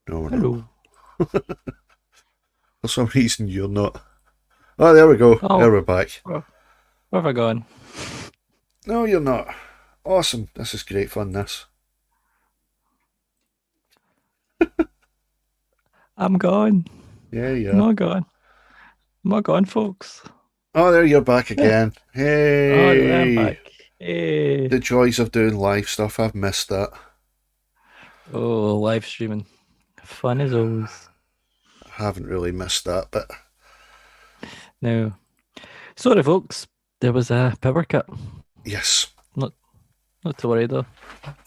No, Hello. For some reason, you're not. Oh, there we go. Oh. There we're back. Where have I gone? No, you're not. Awesome. This is great fun, this. I'm gone. Yeah, yeah. I'm not gone. I'm not gone, folks. Oh, there you're back again. Hey. Oh, I'm back. Hey. The joys of doing live stuff. I've missed that. Oh, live streaming. Fun as always. I haven't really missed that, but... No. Sorry, folks. There was a power cut. Yes. Not to worry, though.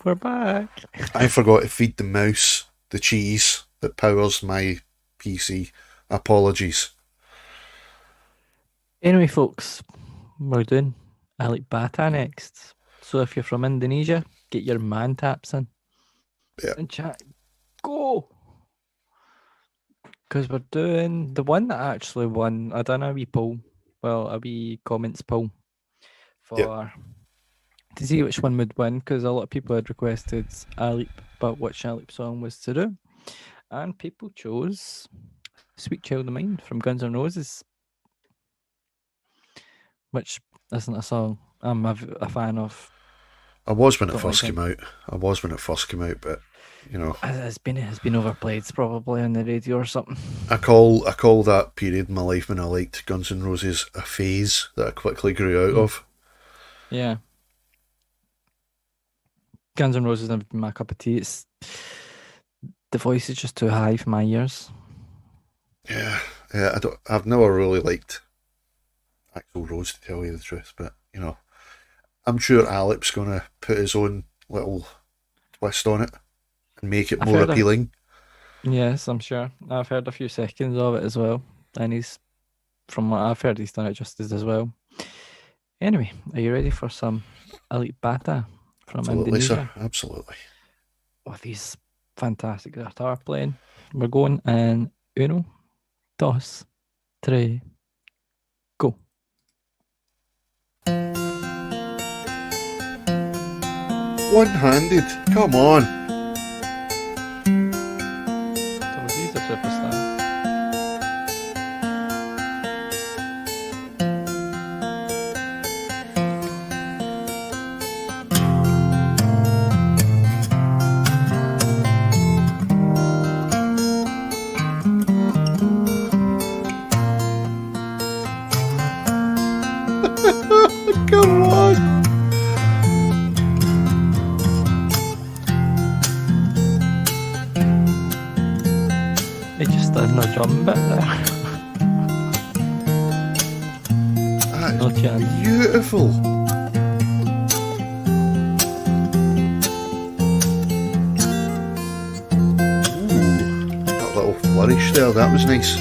We're back. I forgot to feed the mouse the cheese that powers my PC. Apologies. Anyway, folks, we're doing Alec Bata next. So if you're from Indonesia, get your man taps in. Yeah. And chat. Go! Because we're doing the one that actually won. I done a wee poll. Well, a wee comments poll for to see which one would win, because a lot of people had requested Alep, but which Alep song was to do. And people chose Sweet Child of Mine from Guns N' Roses, which isn't a song I'm a fan of. I was when it Don't first like came out. But you know, It's been overplayed probably on the radio or something. I call that period in my life when I liked Guns N' Roses a phase that I quickly grew out of. Yeah. Guns N' Roses never been my cup of tea. The voice is just too high for my ears. Yeah. I've never really liked Axl Rose, to tell you the truth, but you know, I'm sure Alep's gonna put his own little twist on it and make it more appealing. Yes, I'm sure. I've heard a few seconds of it as well, and from what I've heard, he's done it justice as well. Anyway, are you ready for some Alec Bata from Indonesia? Sir. Absolutely. With these fantastic guitar playing. We're going in 1, 2, 3, go. One-handed, come on. So he's a superstar. Come on. It just does no drum bit there. That's No chance. beautiful. Ooh, that little flourish there, that was nice.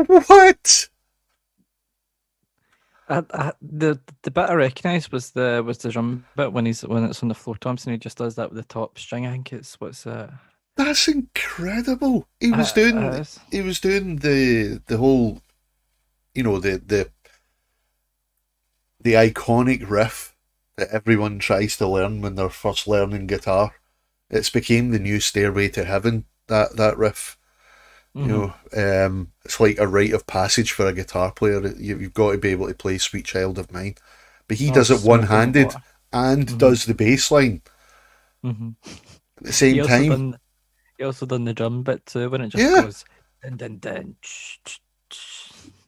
What? The bit I recognised was the drum bit when it's on the floor toms and he just does that with the top string. I think it's That's incredible. it's- He was doing the whole, the iconic riff that everyone tries to learn when they're first learning guitar. It's became the new Stairway to Heaven. That riff, it's like a rite of passage for a guitar player. You've got to be able to play "Sweet Child of Mine," but he oh, does it's it smoking hot one-handed water. and does the bass line hmm at the same He also time. done he also done the drum bit too when it just Yeah, goes dun dun dun.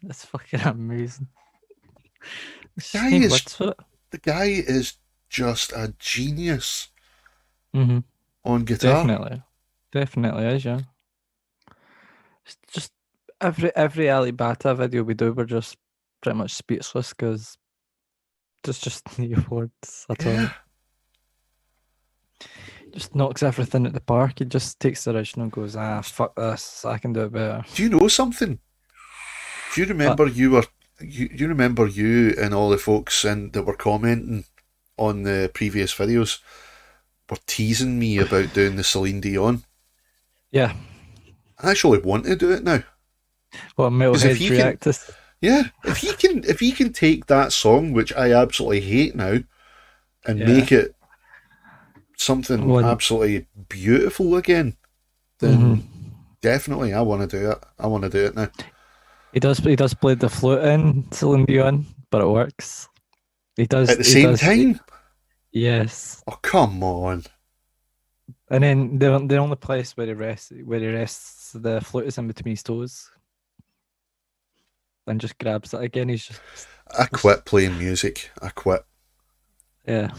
That's fucking amazing. There's guy just no is words for it. the guy is just a genius hmm on guitar. Definitely is, yeah. It's just every Ali Bata video we do, we're just pretty much speechless because there's just no words at Yeah. all. Just knocks everything at the park. He just takes the original and goes, fuck this, I can do it better. Do you know something? Do you remember you remember you and all the folks that were commenting on the previous videos were teasing me about doing the Celine Dion? Yeah. I actually want to do it now. What Because if Metalheads he can, Reactor? yeah, if he can take that song, which I absolutely hate now, and Yeah. make it something One. absolutely beautiful again, then definitely I want to do it. I want to do it now. He does play the flute in Celine Dion, but it works. He does At the same time? Yes. Oh, come on. And then the only place where he rests the flute is in between his toes. And just grabs it again. He's just I quit playing music. I quit. yeah.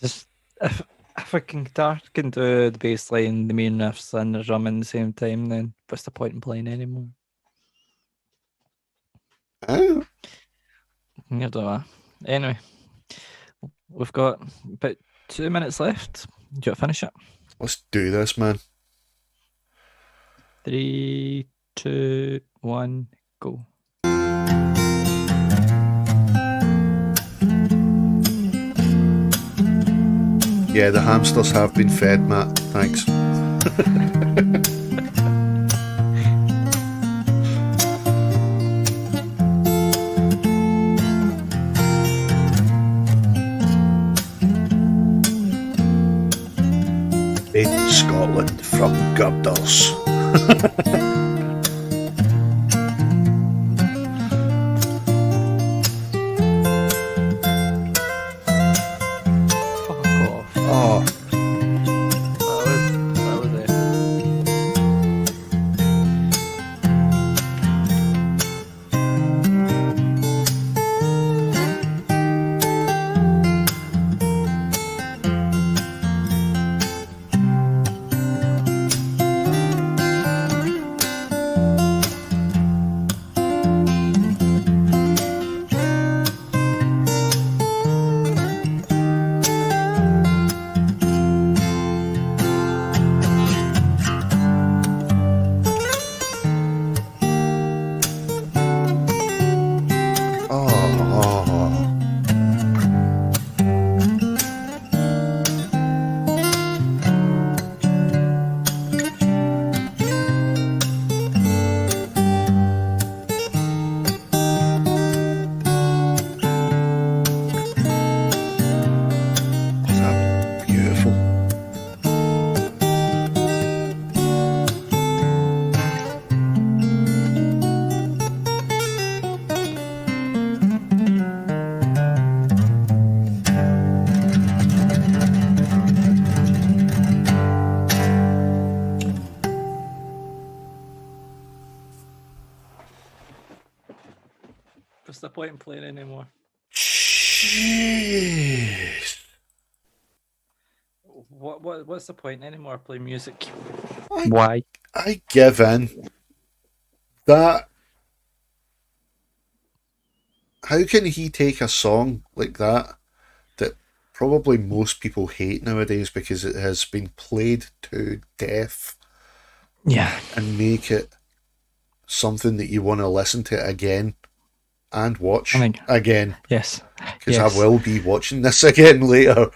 Just if a guitar can do the bass line, the main riffs, and the drum in the same time, then what's the point in playing anymore? Oh. I don't know. Anyway, we've got about 2 minutes left. Do you want to finish it? Let's do this, man. 3, 2, 1, go. Yeah, the hamsters have been fed, Matt. Thanks. In Scotland from girders. Fuck off. Oh, That was it. oh. Was that beautiful? What's the point in playing anymore? Jeez. What's the point anymore? Play music. I, Why? I give in. That. How can he take a song like that probably most people hate nowadays because it has been played to death Yeah. and make it something that you want to listen to again and I watch think again, yes, because I will be watching this again later.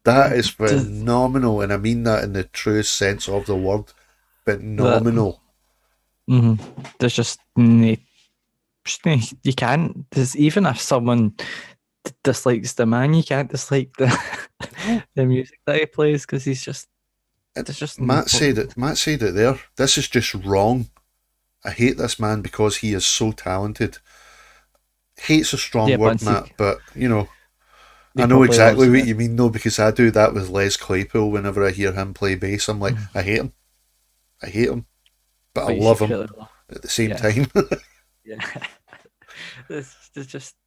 That is Does phenomenal, and I mean that in the truest sense of the word. that? Phenomenal. There's just you can't. There's, even if someone dislikes the man, you can't dislike the No. the music that he plays, because he's just there's just Matt said it. Matt said it there. This is just wrong. I hate this man because he is so talented. Hate's a strong yeah, word, but Matt, but you know, he I know probably exactly loves what it. you mean though, because I do that with Les Claypool whenever I hear him play bass. I'm like, I hate him. I hate him. But I But you love him secretly love. at the same Yeah, time. yeah. This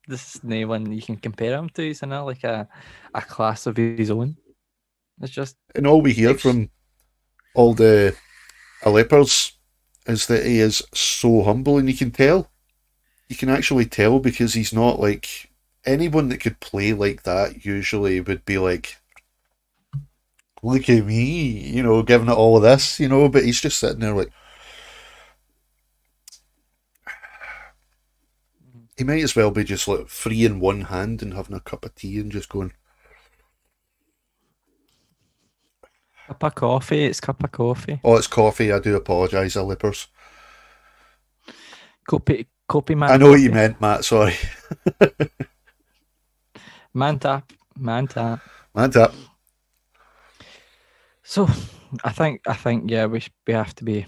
is no one you can compare him to. He's in like a class of his own. It's just And all we hear ex- from all the Aleppers is that he is so humble, and you can tell. You can actually tell because he's not like anyone that could play like that usually would be like, look at me, you know, giving it all of this, you know, but he's just sitting there like, he might as well be just like free in one hand and having a cup of tea and just going, cup of coffee. It's cup of coffee. oh, it's coffee, I do apologise, Lippers. Copy man. I know what you Copy. meant, Matt, sorry. Man tap. Man tap. Man tap. So I think yeah, we have to be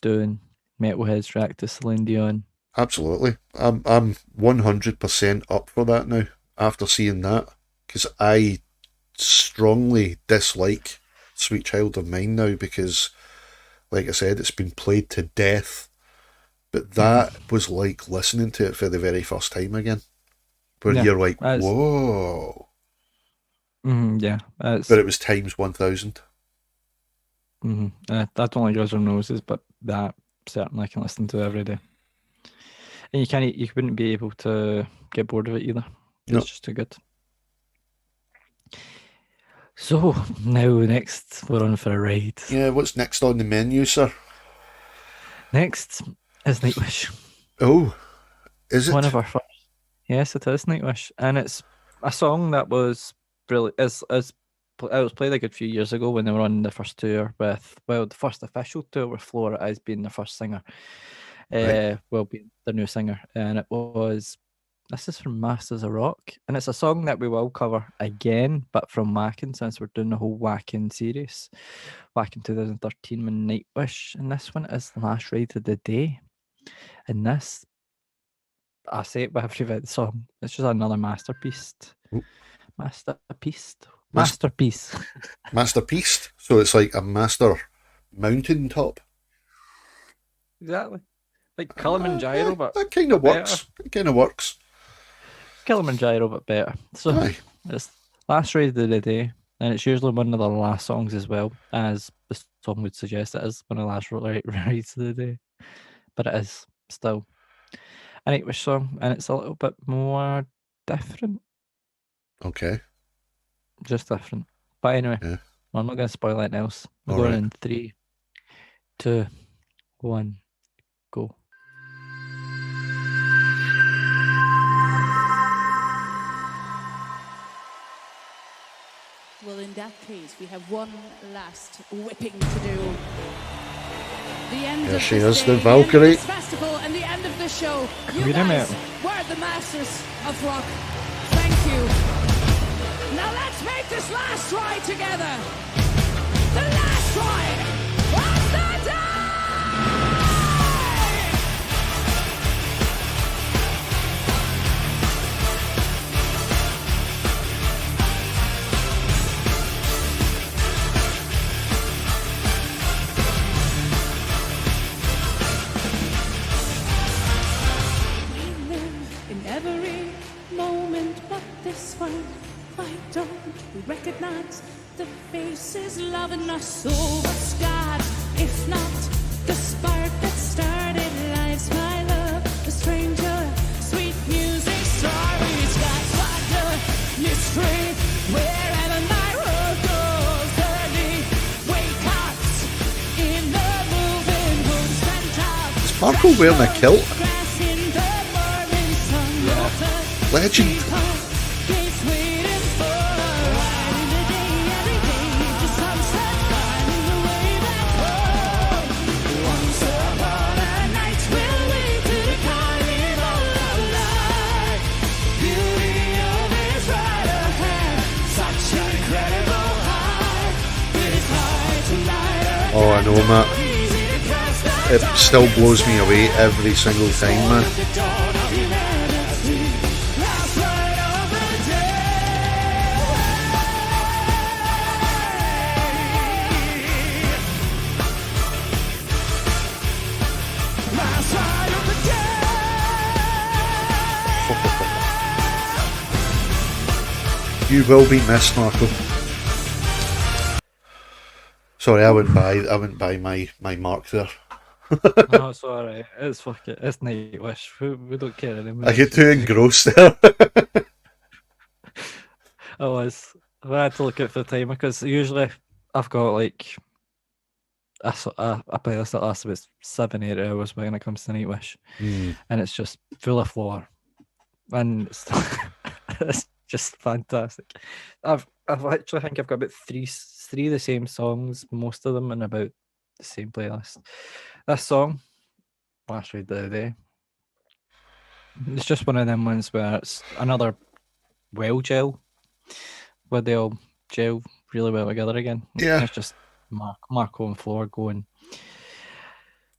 doing Metalhead's React to Celine Dion. Absolutely. I'm 100% up for that now after seeing that, because I strongly dislike Sweet Child of Mine now because, like I said, it's been played to death. But that was like listening to it for the very first time again, where Yeah, you're like, that's- whoa. Yeah, But it was times 1,000. I don't like Guns N' Roses, but that certainly I can listen to every day. And you wouldn't be able to get bored of it either. It's No. just too good. So now next we're on for a ride. Yeah, what's next on the menu, sir? Next is Nightwish. Oh, is it? One of our first. Yes, it is Nightwish, and it's a song that was really it was played a good few years ago when they were on the first tour with the first official tour with Flora as being the first singer. Right. Being the new singer, and this is from Masters of Rock, and it's a song that we will cover again, but from Wacken, since we're doing the whole Wacken series. Wacken 2013 with Nightwish, and this one is Last Ride of the Day. And this, I say it with every song, it's just another masterpiece. Ooh. Masterpiece. Masterpiece. Masterpiece. So it's like a master mountaintop. Exactly. Like Kilimanjaro, but that kind of works. better. It kind of works. Kilimanjaro, but better. So Aye. it's Last Ride of the Day, and it's usually one of the last songs as well, as the song would suggest it is one of the last rides of the day. But it is still a Nightwish song, and it's a little bit more different. Okay. Just different. But anyway, Yeah. I'm not going to spoil anything else. We're All going right. in 3, 2, 1, go. Well, in that case, we have one last whipping to do. The end There of she this is, day, the Valkyrie. end of this festival, and the end of the show. You Wait a guys minute. were the masters of rock. Thank you. Now let's make this last ride together. The last ride of the day! We live in every moment, but this one, why don't we recognize the faces loving us so? What's God, if not the spark that started lives, my love, the stranger, sweet music, starry skies, wonder, mystery, wherever my road goes, early wake ups in Marco wearing a kilt? Legend. Oh, I know, Matt. It still blows me away every single time, man. You will be missed, Marco. Sorry, I wouldn't buy my mark there. No, it's alright. It's fucking. It's Nightwish. We don't care anymore. I get too engrossed there. I was. I had to look out for the timer because usually I've got like a playlist that lasts about 7-8 hours when it comes to Nightwish, and it's just full of floor, and it's just fantastic. I actually think I've got about three of the same songs, most of them in about the same playlist. This song, Last Ride of the Day, it's just one of them ones where it's another well gel, where they all gel really well together again. Yeah. It's just Marco and Floor going.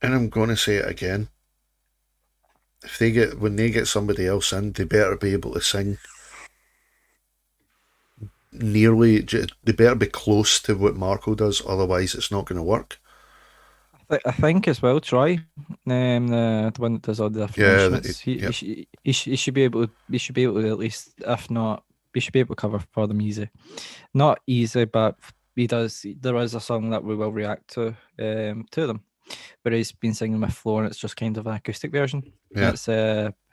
And I'm going to say it again. When they get somebody else in, they better be able to sing they better be close to what Marco does, otherwise it's not going to work. I think as well, Troy, the one that does all the different instruments, he should be able to at least, if not, he should be able to cover for them easy. Not easy, but he does. There is a song that we will react to them, where he's been singing with Floor, and it's just kind of an acoustic version. Yeah. It's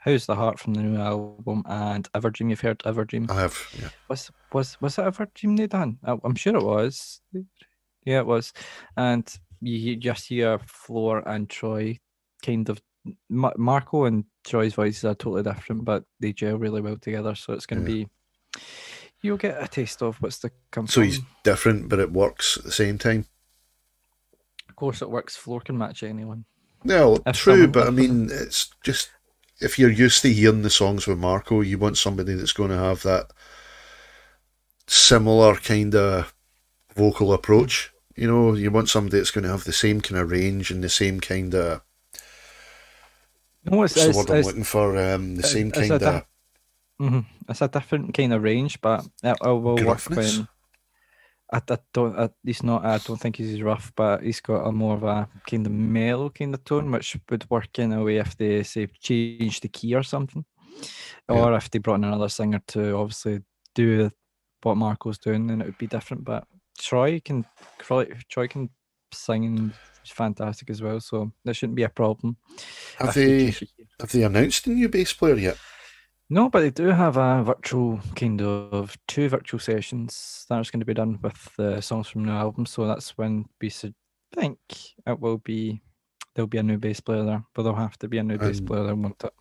How's the Heart from the new album, and Everdream. You've heard Everdream? I have, yeah. Was it Everdream they done? I'm sure it was. Yeah, it was. And you just hear Floor and Troy kind of... Marco and Troy's voices are totally different, but they gel really well together, so it's going to be... You'll get a taste of what's to come So from. he's different, but it works at the same time? Of course it works. Floor can match anyone. No, true, but I mean, it's just... If you're used to hearing the songs with Marco, you want somebody that's going to have that similar kind of vocal approach. You know, you want somebody that's going to have the same kind of range and the same kind of... What's the word I'm looking for? The same kind of... It's a different kind of range, but it will work when... I don't think he's rough, but he's got a more of a kind of mellow kind of tone, which would work in a way if they say change the key or something, or if they brought in another singer to obviously do what Marco's doing, then it would be different. But Troy can sing and he's fantastic as well, so that shouldn't be a problem. Have they announced a new bass player yet? No, but they do have a virtual kind of 2 virtual sessions that is going to be done with the songs from the album. So that's when we should think there'll be a new bass player there, but there'll have to be a new bass player there, won't it?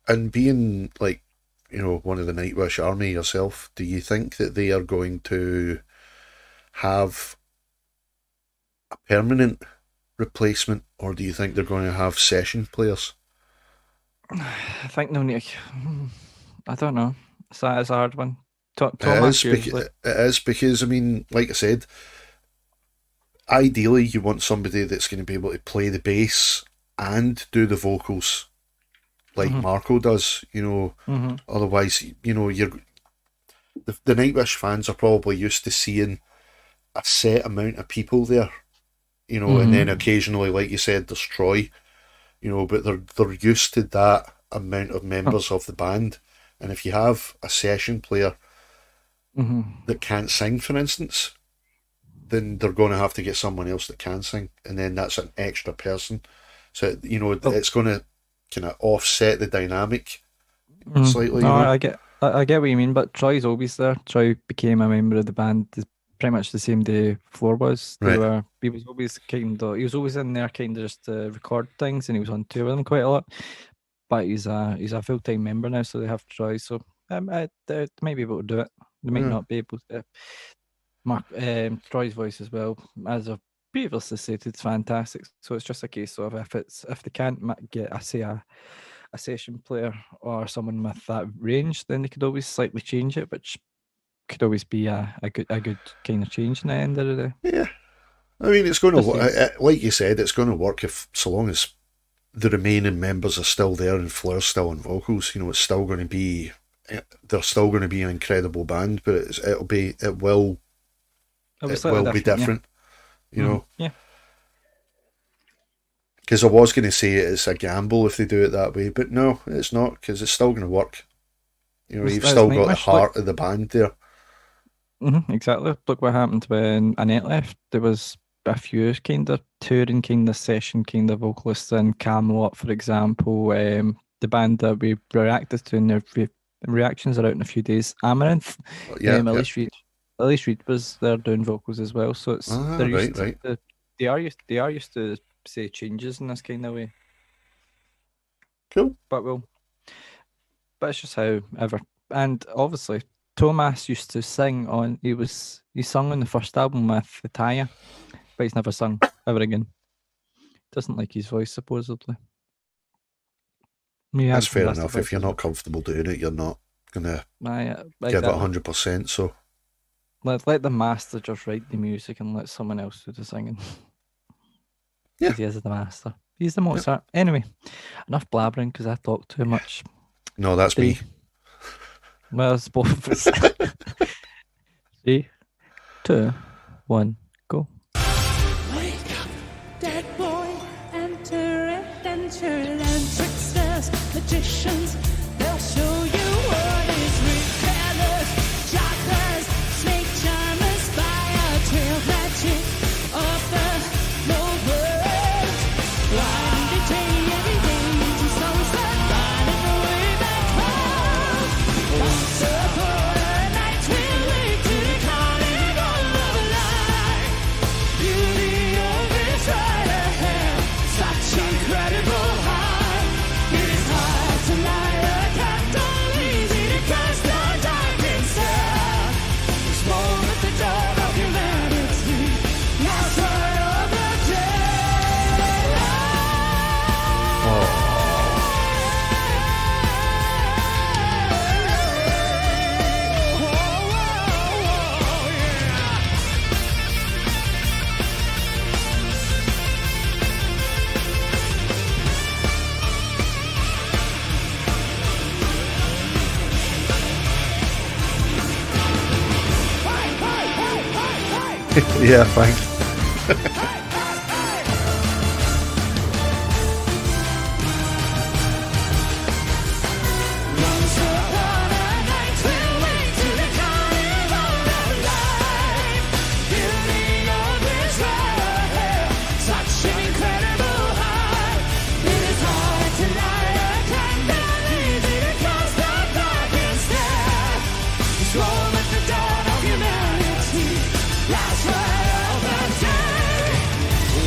And being like, you know, one of the Nightwish army yourself, do you think that they are going to have a permanent replacement, or do you think they're going to have session players? I think they'll need. I don't know. It's a hard one. It is because, I mean, like I said, ideally you want somebody that's going to be able to play the bass and do the vocals like Marco does, you know. Otherwise, you know, the Nightwish fans are probably used to seeing a set amount of people there, you know, and then occasionally, like you said, there's Troy. You know, but they're used to that amount of members of the band, and if you have a session player that can't sing, for instance, then they're going to have to get someone else that can sing, and then that's an extra person. So you know, it's going to kind of offset the dynamic slightly. No, you know? I get what you mean, but Troy's always there. Troy became a member of the band pretty much the same day Floor was. Right. He was always in there kind of just to record things, and he was on tour with them quite a lot. But he's a full-time member now, so they have Troy. So they might be able to do it. They might not be able to. Troy's voice as well, as I've previously stated, it's fantastic. So it's just a case of if they can't get a session player or someone with that range, then they could always slightly change it, which could always be a good kind of change in the end of the day. Yeah, I mean, it's going to work. Like you said, it's going to work so long as the remaining members are still there and Flair's still on vocals. You know, it's still going to be. They're still going to be an incredible band, but it will be different. You know. Yeah. Because I was going to say it's a gamble if they do it that way, but no, it's not, because it's still going to work. You know, you've still got the heart of the band there. Exactly. Look what happened when Annette left. There was a few kind of touring, kind of session, kind of vocalists in Camelot, for example. The band that we reacted to, and their reactions are out in a few days. Amaranth. Elise Reed was there doing vocals as well. So it's they are used to say changes in this kind of way. Cool. But it's just how ever. And obviously Thomas used to sing on he sung on the first album with Taya, but he's never sung ever again. Doesn't like his voice supposedly. That's fair enough. If you're not comfortable doing it, you're not gonna give it 100%. So let the master just write the music and let someone else do the singing. Yeah, he is the master. He's the Mozart. Yep. Anyway, enough blabbering because I talk too much. No, that's me. Well, it's both of us. 3, 2, 1, go. Wake up, dead boy, enter adventure and tricksters, magicians, they'll show you what is repellers, shockers, snake charmers, fire trail magic of the low world. Blind betray every day into souls that find the way back home. Once upon a night we'll wait to the carnival of life. Beauty always right ahead, such incredible high. It is hard to lie, a candle easy to cast the dark inside. It's warm at the dawn of humanity, last light of the day. Yeah, thanks. Once upon a night we'll wait to the carnival of life. Beauty always right ahead, such an incredible high. It is hard to lie, a candle easy to cast the dark instead. It's warm at the dawn of humanity, last light of the day.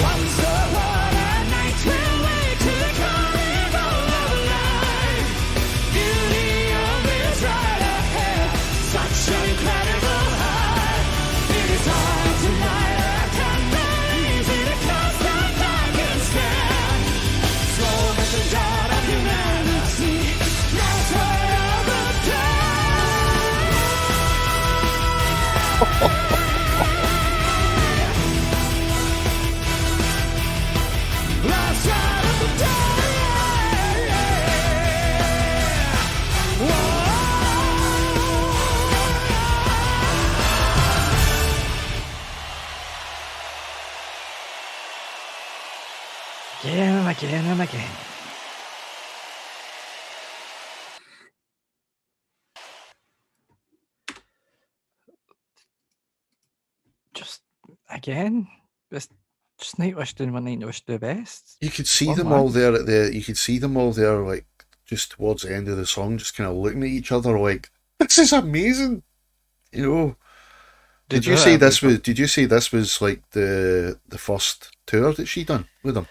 Once upon a night we'll wait to the carnival of life. Beauty always right ahead, such an incredible high. It is hard to lie, a candle easy to cast the dark instead. Slow at the dawn of humanity, last light of the day. Last light of the day. Again and again and again. Just again, just Nightwish doing what Nightwish do best. You could see them all there you could see them all there, like just towards the end of the song, just kind of looking at each other like, this is amazing, you know. Did you say this was? Did you say this was like the first tour that she done with them?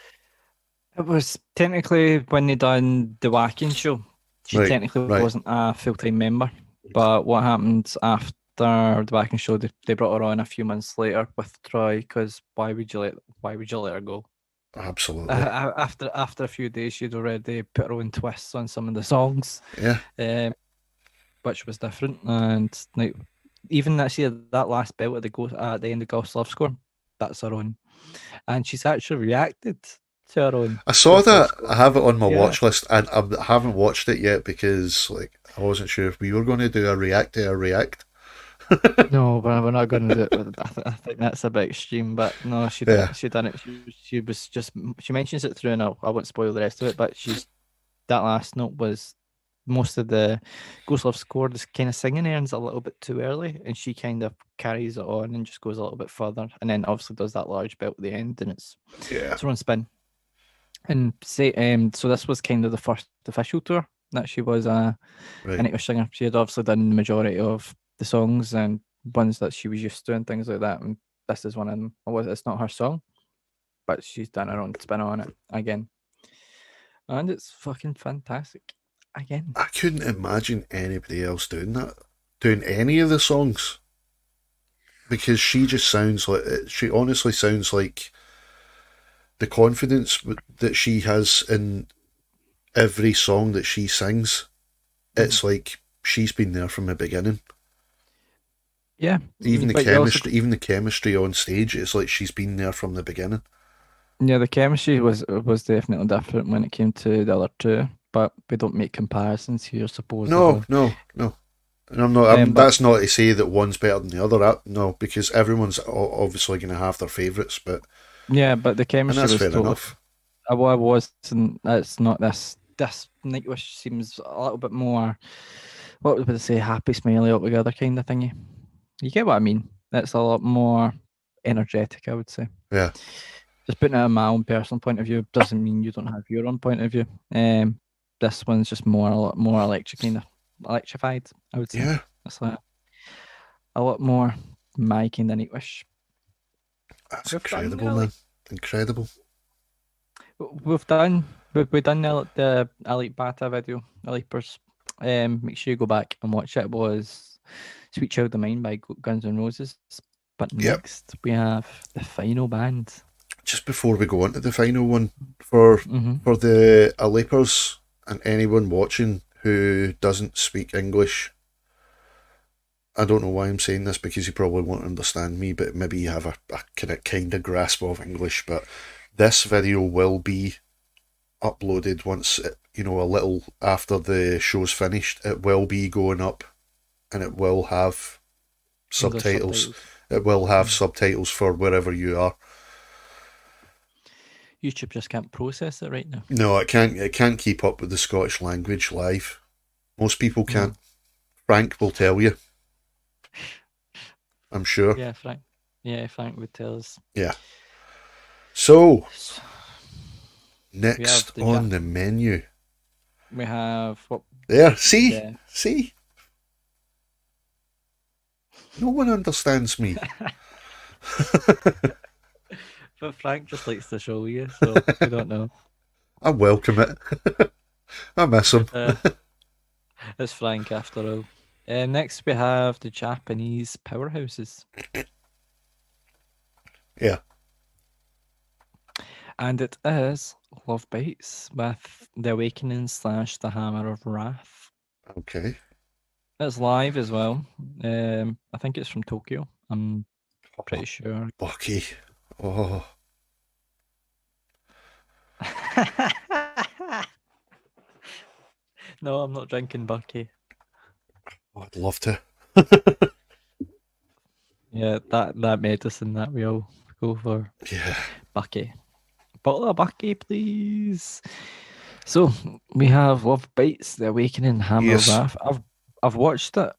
It was technically when they done the Whacking show. She Right, technically right. wasn't a full-time member, but what happened after the Whacking show? They brought her on a few months later with Troy because why would you let her go? Absolutely. After a few days, she'd already put her own twists on some of the songs, Yeah. which was different. And like even that last bit at the end of Ghost Love Score, that's her own, and she's actually reacted to her own. I saw Ghost Love that. Score. I have it on my Yeah. watch list, and I haven't watched it yet because like I wasn't sure if we were going to do a react to a react. No, but we're not going to do it. I think that's a bit extreme, but no, she did. Yeah. She done it. She was just. She mentions it through, and I won't spoil the rest of it. But that last note was most of the Ghost Love Score. This kind of singing ends a little bit too early, and she kind of carries it on and just goes a little bit further, and then obviously does that large bit at the end, and it's on spin. And so this was kind of the first official tour that she was a Nightwish singer. She had obviously done the majority of the songs and ones that she was used to and things like that. And this is one of them. It's not her song, but she's done her own spin on it again. And it's fucking fantastic. Again. I couldn't imagine anybody else doing that, doing any of the songs. Because she just sounds like, she honestly sounds like the confidence that she has in every song that she sings. It's like she's been there from the beginning. Yeah. Even the chemistry on stage, it's like she's been there from the beginning. Yeah, the chemistry was definitely different when it came to the other two, but we don't make comparisons here, supposedly. No. And I'm not. That's not to say that one's better than the other. No, because everyone's obviously going to have their favourites, but yeah, but the chemistry was was fair totally, enough. Well, I wasn't. It's not this. This Nightwish seems a little bit more. What would I say? Happy, smiley, altogether kind of thingy. You get what I mean? It's a lot more energetic, I would say. Yeah. Just putting it in my own personal point of view doesn't mean you don't have your own point of view. This one's just a lot more electrified, I would say. Yeah. It's like a lot more my kind of Nightwish. That's incredible, man. Incredible. We've done the Elite Bata video, Leapers. Make sure you go back and watch it. It was Sweet Child of Mine by Guns N' Roses. But next we have the final band. Just before we go on to the final one, for the Leapers and anyone watching who doesn't speak English, I don't know why I'm saying this because you probably won't understand me, but maybe you have a kind of grasp of English. But this video will be uploaded once, a little after the show's finished. It will be going up, and it will have subtitles. It will have subtitles for wherever you are. YouTube just can't process it right now. No, it can't. It can't keep up with the Scottish language live. Most people can't. Frank will tell you. I'm sure. Yeah, Frank. Yeah, Frank would tell us. Yeah. So, next on the menu, we have what? There. See. No one understands me. But Frank just likes to show you, so I don't know. I welcome it. I miss him. It's Frank after all. Next we have the Japanese powerhouses. Yeah. And it is Lovebites with The Awakening / The Hammer of Wrath. Okay. It's live as well. I think it's from Tokyo. I'm pretty sure. Bucky. Oh. No, I'm not drinking Bucky. Oh, I'd love to. Yeah, that medicine that we all go for. Yeah. Bucky. Bottle of Bucky, please. So we have Lovebites, The Awakening, Hammer of Wrath. I've watched it.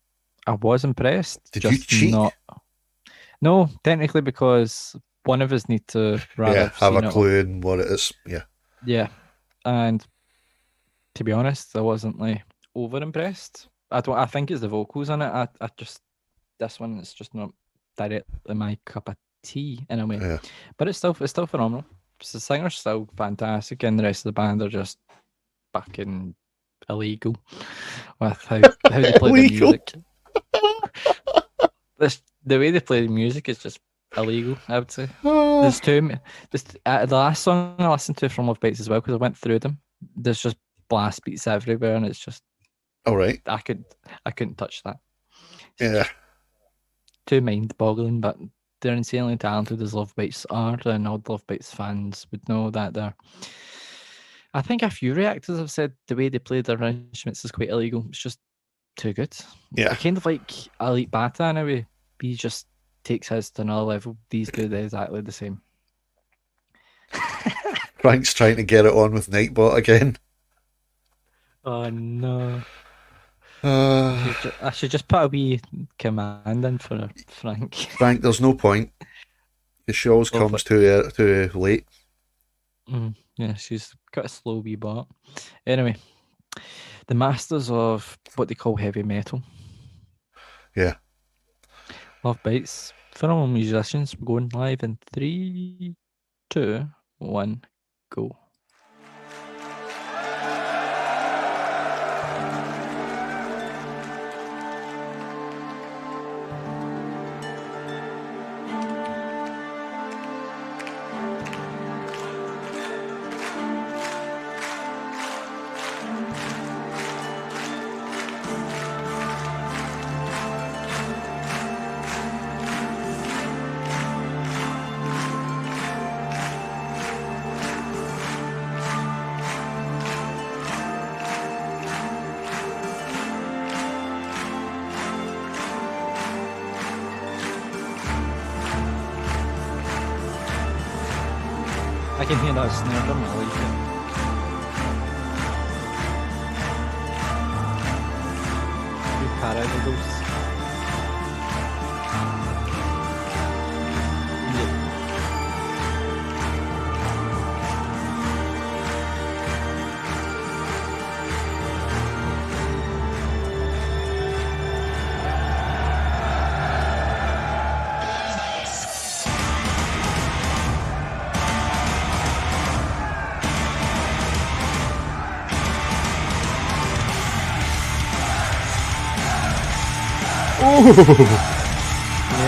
I was impressed. Did you cheat? No, technically, because one of us need to have a clue in what it is. Yeah. Yeah, and to be honest, I wasn't like over impressed. I think it's the vocals on it. I just this one is just not directly my cup of tea in a way. Yeah. But it's still phenomenal. The singer's still fantastic, and the rest of the band are just fucking illegal with how they play the Illegal? music. The way they play the music is just illegal, I would say. There's the last song I listened to from Lovebites as well, because I went through them. There's just blast beats everywhere, and it's just All right. I couldn't touch that. Yeah. Too mind-boggling, but they're insanely talented as Lovebites are, and all the Lovebites fans would know that they're. I think a few reactors have said the way they play their instruments is quite illegal. It's just too good. Yeah. Kind of like Elite Bata in a way. He just takes his to another level. These do exactly the same. Frank's trying to get it on with Nightbot again. Oh no. I should just put a wee command in for Frank. Frank, there's no point. The show comes too late. Yeah, she's got a slow wee bot. Anyway, the masters of what they call heavy metal. Yeah. Lovebites, phenomenal musicians. We're going live in 3, 2, 1, go. I can hear that snare drum, I like it. Two paradigals. Yeah,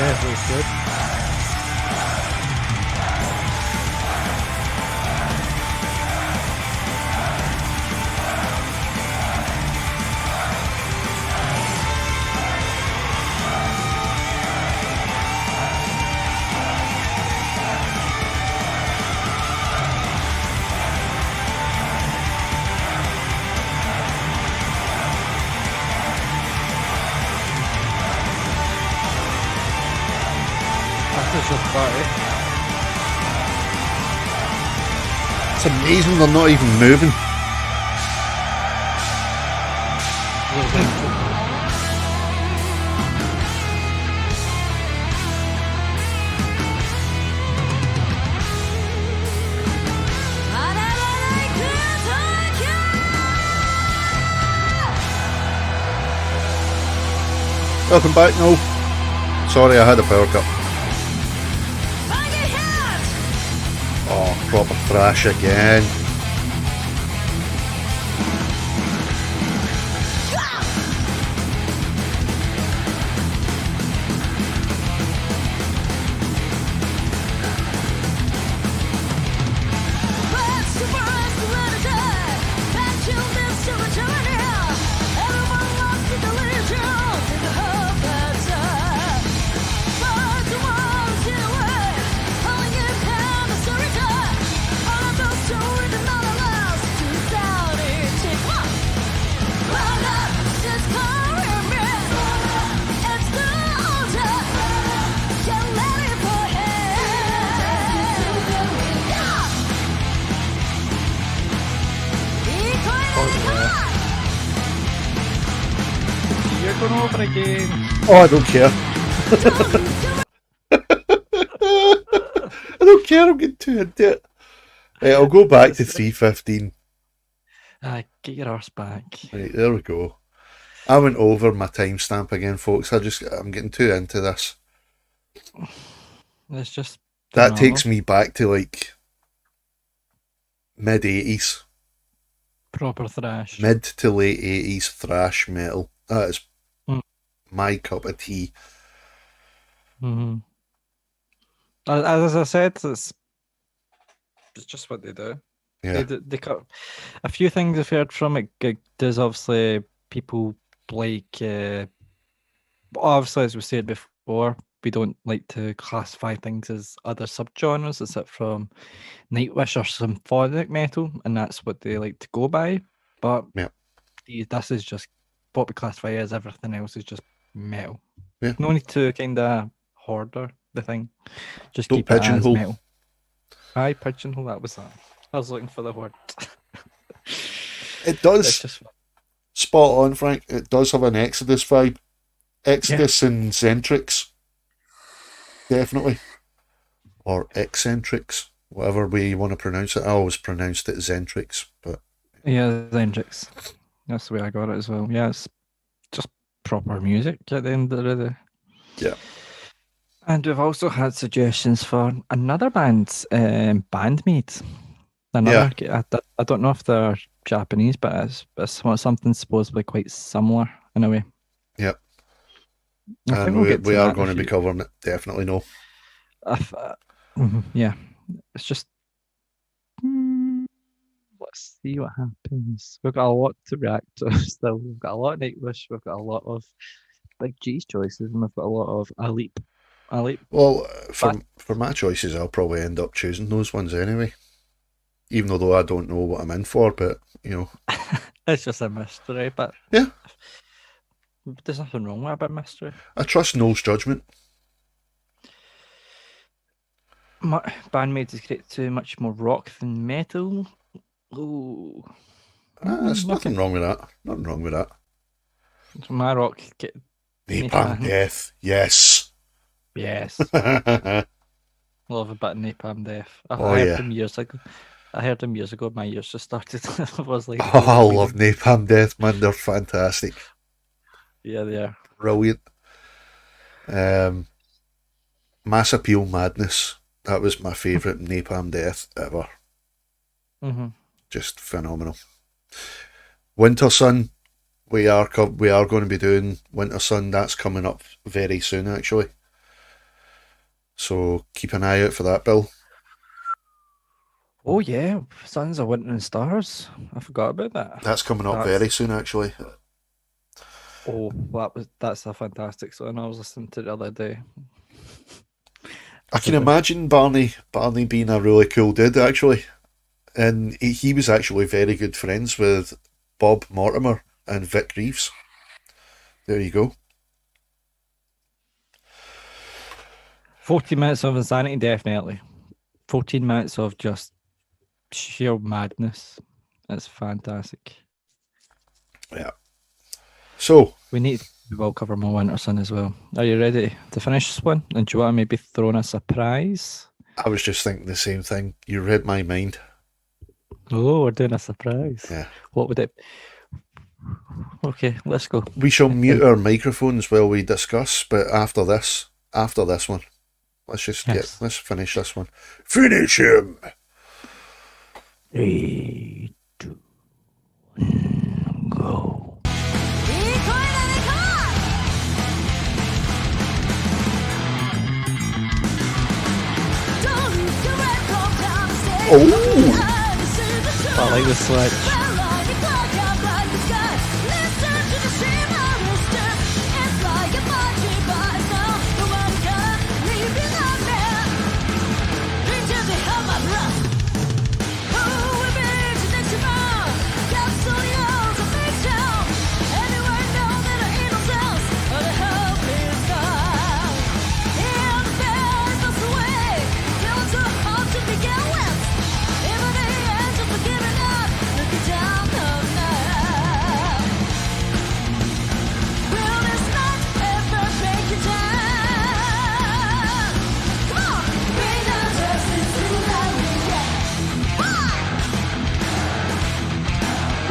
it was good. That's just about it. It's amazing they're not even moving. Welcome back, no. Sorry, I had a power cut. Oh, proper thrash again. You're going over again. Oh, I don't care. I don't care, I'm getting too into it. Right, I'll go back to 3:15. Get your arse back. Right, there we go. I went over my timestamp again, folks. I'm getting too into this. It's just That phenomenal. takes me back to like mid-80s, Proper thrash. mid to late 80s thrash metal. That is Mm. my cup of tea. Mm-hmm. As I said, it's just what they do. Yeah, They cut a few things I've heard from it. There's obviously people like, obviously, as we said before, we don't like to classify things as other subgenres except from Nightwish or symphonic metal, and that's what they like to go by. But yeah, this is just what we classify as everything else is just metal. yeah. No need to kind of hoarder the thing. Just Don't keep it as pigeonhole. metal. Aye, pigeonhole. That was that. I was looking for the word. It It's does. just Spot on, Frank. It does have an Exodus vibe. Exodus and Zentrix. Definitely. Or eccentrics, whatever way you want to pronounce it. I always pronounced it Zentrix, but yeah, Hendrix. That's the way I got it as well. Yeah, it's just proper music at the end of the day. yeah. And we've also had suggestions for another band's Bandmate. Another, I don't know if they're Japanese, but it's something supposedly quite similar in a way. Yep. I think And we'll get to we are that going to if be you- covering it, definitely no. Yeah, it's just. Let's see what happens. We've got a lot to react to still. We've got a lot of Nightwish. We've got a lot of Big G's choices, and we've got a lot of Aleep. Well, for my choices, I'll probably end up choosing those ones anyway. Even though I don't know what I'm in for, but, you know. It's just a mystery, but Yeah. there's nothing wrong with a bit of mystery. I trust Noel's judgment. Bandmate is created to much more rock than metal. Ooh. There's nothing wrong with that. Nothing wrong with that. My rock. Napalm Death, yes. Yes. Love a bit of Napalm Death. I Oh, heard yeah. them years ago. My ears just started. I was like, Oh, I love Napalm Death, man. They're fantastic. Yeah, they are. Brilliant. Mass Appeal Madness. That was my favourite Napalm Death ever. Mm-hmm. Just phenomenal. Winter Sun. We are going to be doing Winter Sun. That's coming up very soon, actually. So keep an eye out for that, Bill. Oh yeah, Sons of Winter and Stars. I forgot about that. That's coming up very soon, actually. Oh, that's a fantastic song. I was listening to it the other day. I can imagine Barney being a really cool dude, actually. And he was actually very good friends with Bob Mortimer and Vic Reeves. There you go. 14 minutes of insanity, definitely. 14 minutes of just sheer madness. It's fantastic. Yeah. So We will cover more Winter Sun as well. Are you ready to finish this one? And do you want to maybe throw in a surprise? I was just thinking the same thing. You read my mind. Oh, we're doing a surprise. Yeah. What would it? Okay, let's go. We shall mute our microphones while we discuss, but after this one, let's finish this one. Finish him. 3, 2, 1, go. Oh, I like the switch.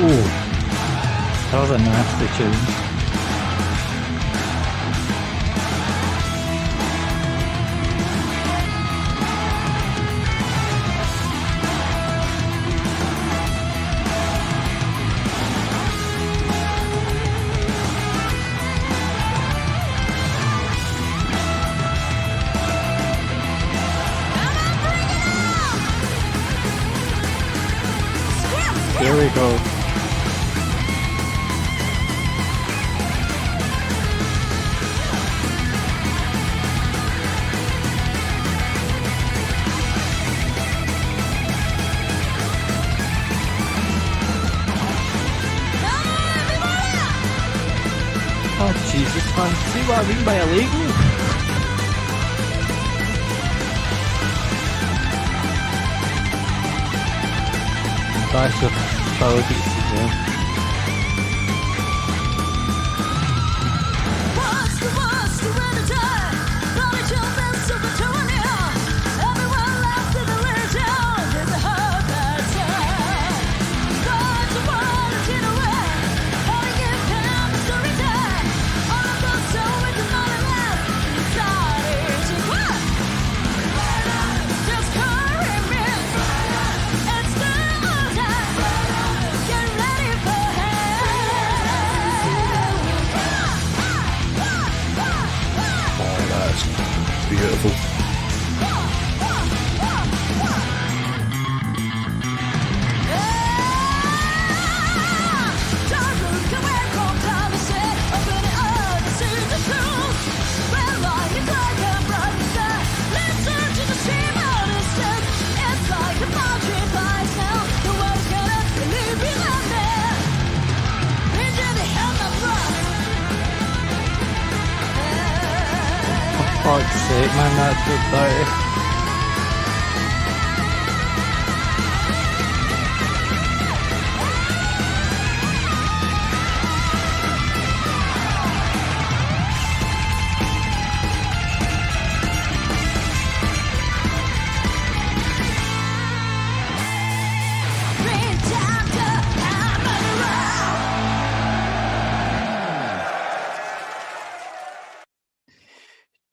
Ooh, that was a nasty tune. Oh, Jesus, man. See what I mean by illegal? That's your power beats as well. What's the worst to any time? Gonna jump in super to an ear. Everyone left in the region. There's a hurt that's God's the world is in a way. How to give him the story time. All of those so with the money left. Inside it's a what? Just hurry me. It's still time. Get ready for Oh, that's beautiful. For fuck's sake, man, that's so dirty.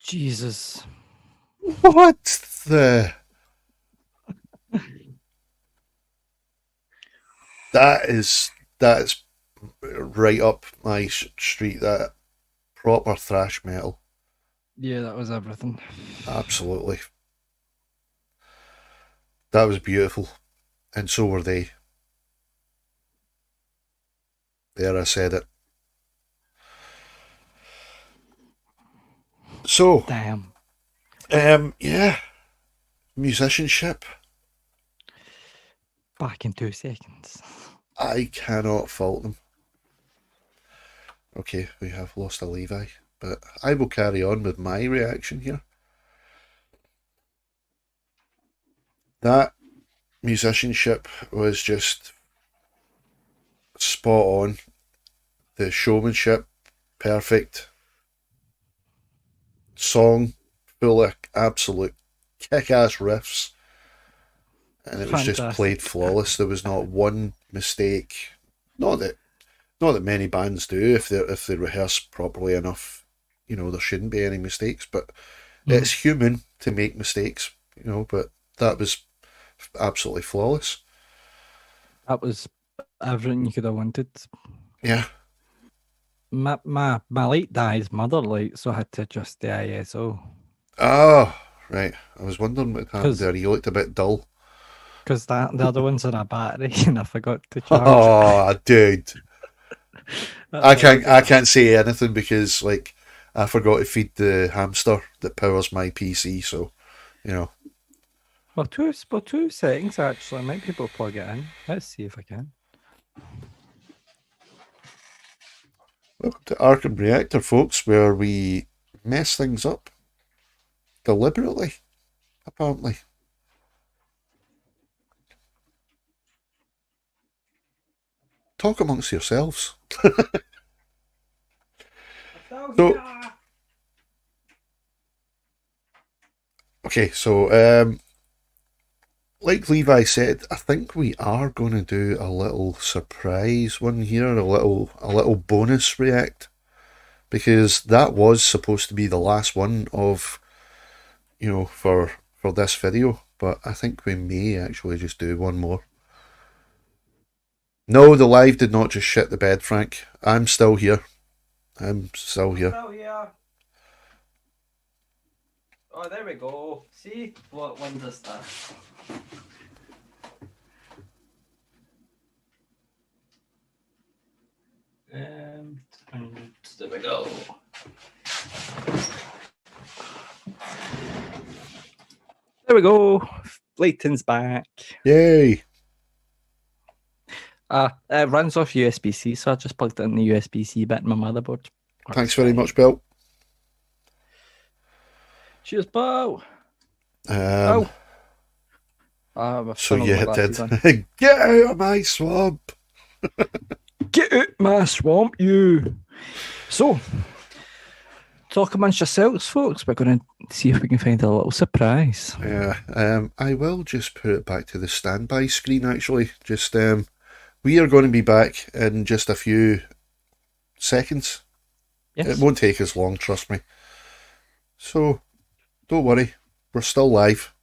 Jesus. What the? That's right up my street. That proper thrash metal. Yeah, that was everything. Absolutely. That was beautiful, and so were they. There, I said it. So, Damn. yeah, musicianship. Back in 2 seconds. I cannot fault them. Okay, we have lost a Levi, but I will carry on with my reaction here. That musicianship was just spot on. The showmanship, perfect. Song, full of absolute kick-ass riffs. And it was just played flawless. There was not one mistake. Not that many bands do. If they rehearse properly enough, you know, there shouldn't be any mistakes. But it's human to make mistakes, you know. But that was absolutely flawless. That was everything you could have wanted. Yeah. My late dad's mother, like, so I had to adjust the ISO. Oh, right. I was wondering what happened there. You looked a bit dull. Because the other one's on a battery and I forgot to charge. Oh, dude. I can't say anything because, like, I forgot to feed the hamster that powers my PC, so, you know. Well, two settings actually. I might be able to plug it in. Let's see if I can. Welcome to Arkham Reactor, folks, where we mess things up deliberately, apparently. Talk amongst yourselves. So, okay, so like Levi said, I think we are going to do a little surprise one here, a little bonus react, because that was supposed to be the last one of, you know, for this video, but I think we may actually just do one more. No, the live did not just shit the bed, Frank. I'm still here. Still here. Oh, there we go. See what one does that. And there we go. There we go. Layton's back. Yay! It runs off USB-C, so I just plugged in the USB-C bit in my motherboard. Thanks very much, Bill. Cheers, Bill. So you had did. Get out of my swamp. Get out my swamp, you. So, talk amongst yourselves, folks. We're going to see if we can find a little surprise. Yeah. I will just put it back to the standby screen, actually. Just, we are going to be back in just a few seconds. Yes. It won't take us long, trust me. So, don't worry. We're still live.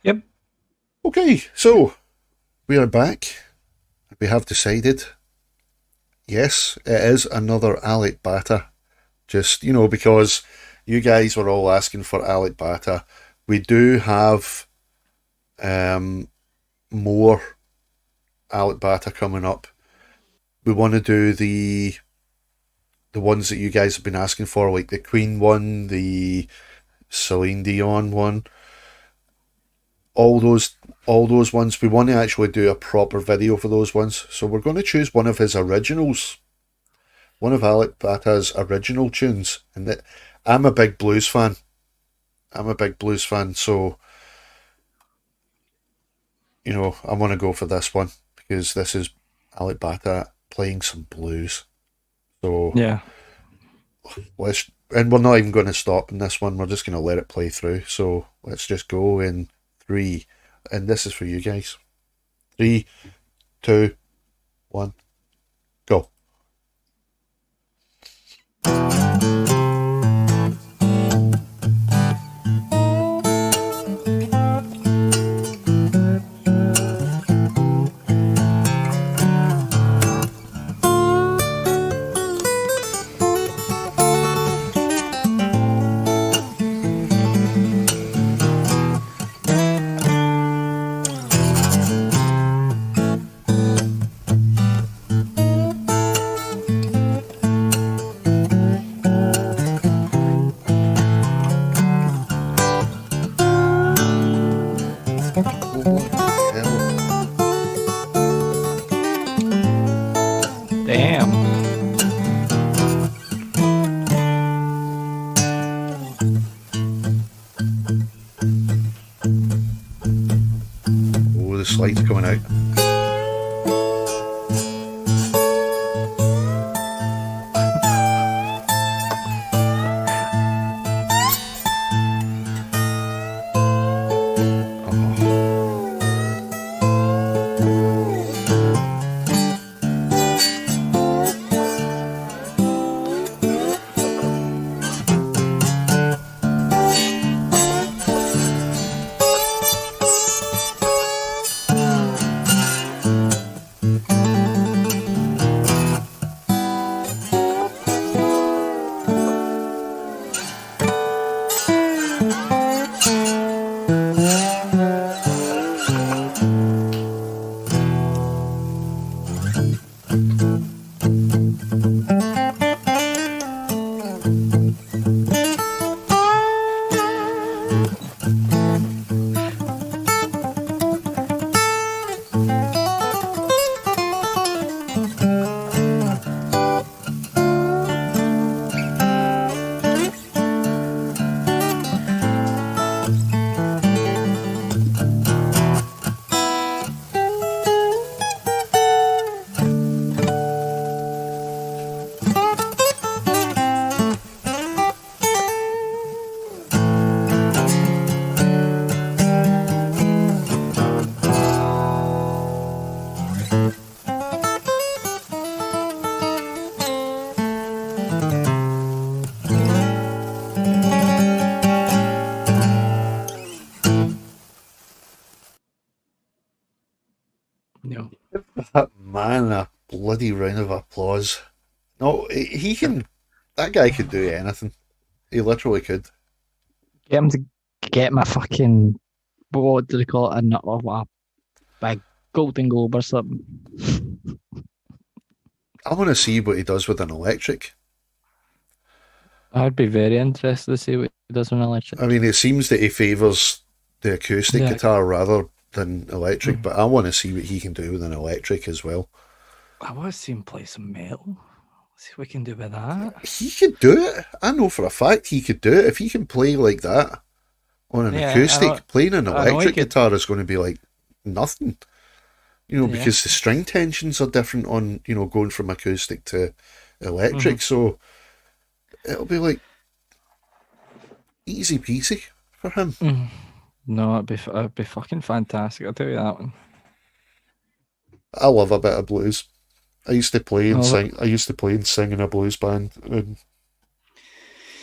Yep. Okay, so we are back. We have decided, yes, it is another Alec Bata. Just, because you guys were all asking for Alec Bata. We do have more Alec Bata coming up. We want to do the ones that you guys have been asking for, like the Queen one, the Celine Dion one. All those ones, we want to actually do a proper video for those ones. So we're going to choose one of his originals, one of Alec Bata's original tunes. And I'm a big blues fan. So, I want to go for this one because this is Alec Bata playing some blues. So yeah, and we're not even going to stop in this one. We're just going to let it play through. So let's just go in 3, and this is for you guys. 3, 2, 1, go. slides coming out. No. That man a bloody round of applause. No, he can. That guy could do anything. He literally could. Get him to get my fucking, what do they call it? A big Golden Globe or something. I want to see what he does with an electric. I'd be very interested to see what he does with an electric. I mean, it seems that he favours the acoustic guitar rather than electric, but I want to see what he can do with an electric as well. I want to see him play some metal. See what we can do with that. He could do it. I know for a fact he could do it. If he can play like that on an acoustic, playing an electric guitar is going to be like nothing. You know, because the string tensions are different on, you know, going from acoustic to electric. So it'll be like easy peasy for him. No, it'd be fucking fantastic. I'll tell you that one. I love a bit of blues. I used to play and sing. I used to play and sing in a blues band, and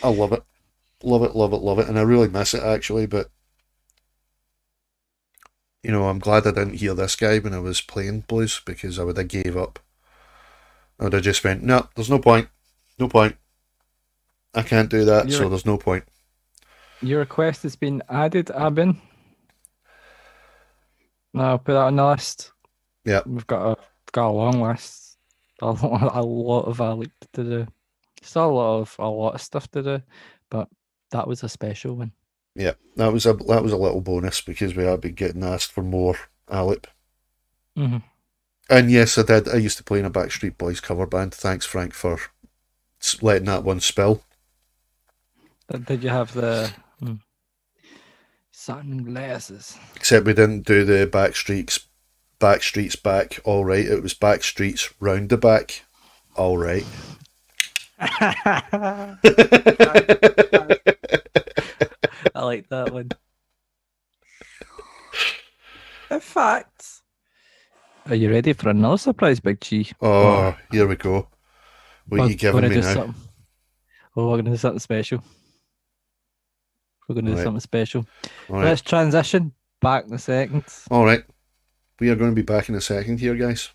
I love it, love it, love it, love it, and I really miss it actually. But you know, I'm glad I didn't hear this guy when I was playing blues, because I would have gave up. I would have just went, no, there's no point, no point. I can't do that, so there's no point. Your request has been added, Abin. No, I'll put that on the list. Yeah, we've got a long list. A lot of Alec to do. Still a lot of stuff to do, but that was a special one. Yeah, that was a little bonus because we had been getting asked for more Alep. And yes, I did. I used to play in a Backstreet Boys cover band. Thanks, Frank, for letting that one spill. Did you have the sunglasses? Except we didn't do the Backstreet's back, all right. It was Backstreet's round the back, all right. I like that one. In fact, are you ready for another surprise, Big G? Oh, here we go. What are you giving me now? We're going to do something special. We're going to do something special. Right. Let's transition back in a second. All right. We are going to be back in a second here, guys.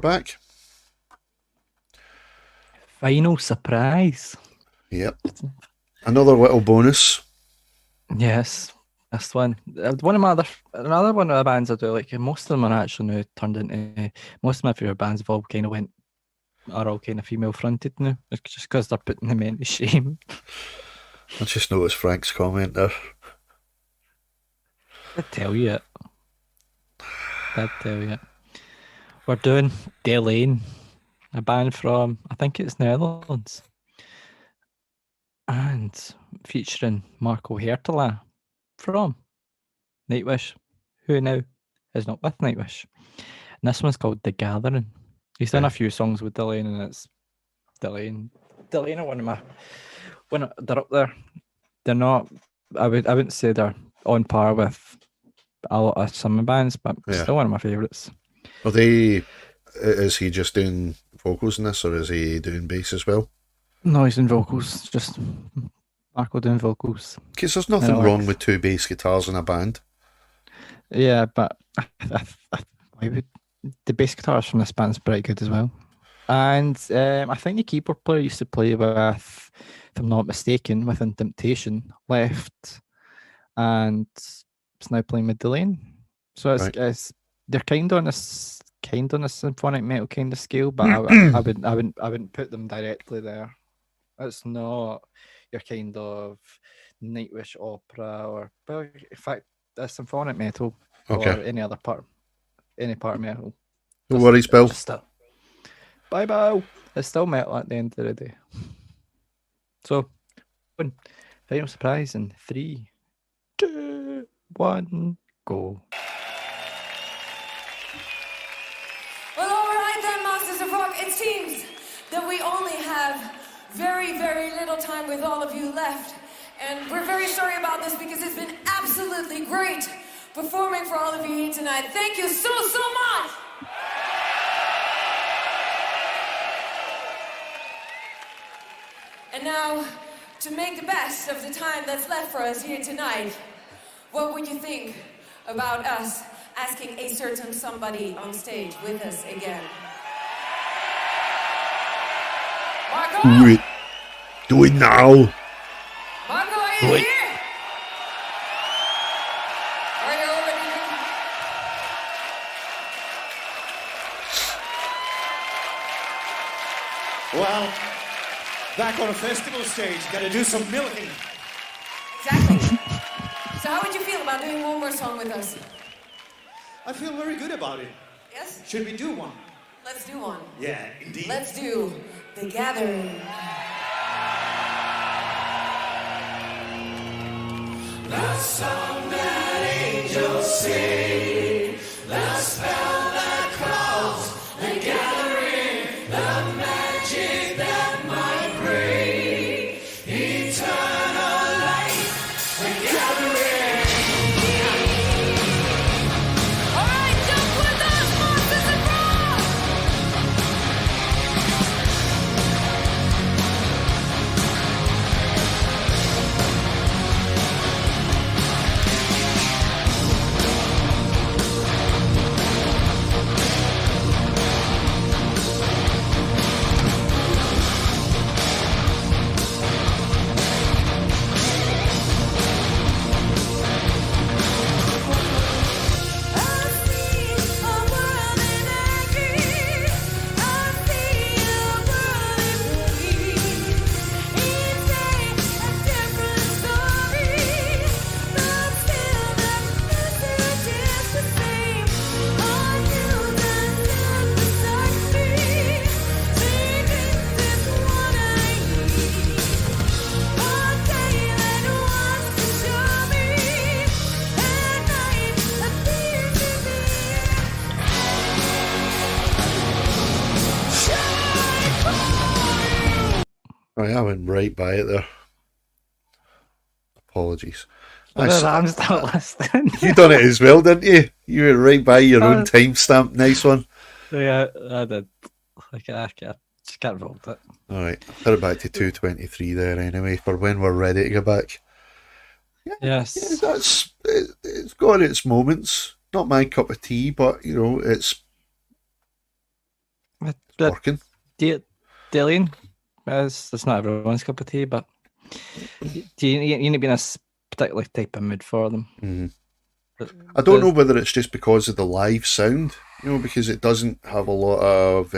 back. Final surprise. Yep. Another little bonus. Yes, this one. Another one of the bands I do like. Most of them are actually now turned into. Most of my favorite bands have all kind of are all kind of female fronted now. It's just because they're putting the men to shame. I just noticed Frank's comment there. I tell you it. We're doing Delane, a band from, I think it's Netherlands, and featuring Marco Hertela from Nightwish, who now is not with Nightwish. And this one's called The Gathering. He's done a few songs with Delane, and it's Delane are when they're up there. They're not. I wouldn't say they're on par with a lot of summer bands, but still one of my favourites. Are they? Is he just doing vocals in this, or is he doing bass as well? No, he's doing vocals. Just Marco doing vocals. Because there's nothing wrong with two bass guitars in a band. Yeah, but the bass guitars from this band's pretty good as well. And I think the keyboard player used to play with, if I'm not mistaken, Within Temptation, left, and it's now playing with Delane. So it's they're kind of on a symphonic metal kind of scale, but I wouldn't put them directly there. It's not your kind of Nightwish opera, or, well, in fact, a symphonic metal or any part of metal. No worries, Bill. Bye, Bill. It's still metal at the end of the day. So, final surprise in 3, 2, 1, go. Well, all right then, Masters of Rock. It seems that we only have very, very little time with all of you left. And we're very sorry about this because it's been absolutely great performing for all of you here tonight. Thank you so much. And now, to make the best of the time that's left for us here tonight, what would you think about us asking a certain somebody on stage with us again? Marco? Do it. Do it now. Marco, are you here? Are you already here? Well, back on a festival stage, gotta do some milking. Exactly. So how would you feel about doing one more song with us? I feel very good about it. Yes? Should we do one? Let's do one. Yeah, indeed. Let's do The Gathering. The song that angels sing, the spell that calls, the gathering, the magic that might bring eternal life, the gathering. All right, jump with us, Masters of Rock! Right, I went right by it there. Apologies. I'm still listening. You done it as well, didn't you? You were right by your own timestamp. Nice one. Yeah, I did. I just can't roll it. All right, put it back to 2:23 there anyway for when we're ready to go back. Yes. Yeah, it's got its moments. Not my cup of tea, but you know, it's working. Dillian, that's not everyone's cup of tea, but you need to be in a particular type of mood for them. I don't know whether it's just because of the live sound, because it doesn't have a lot of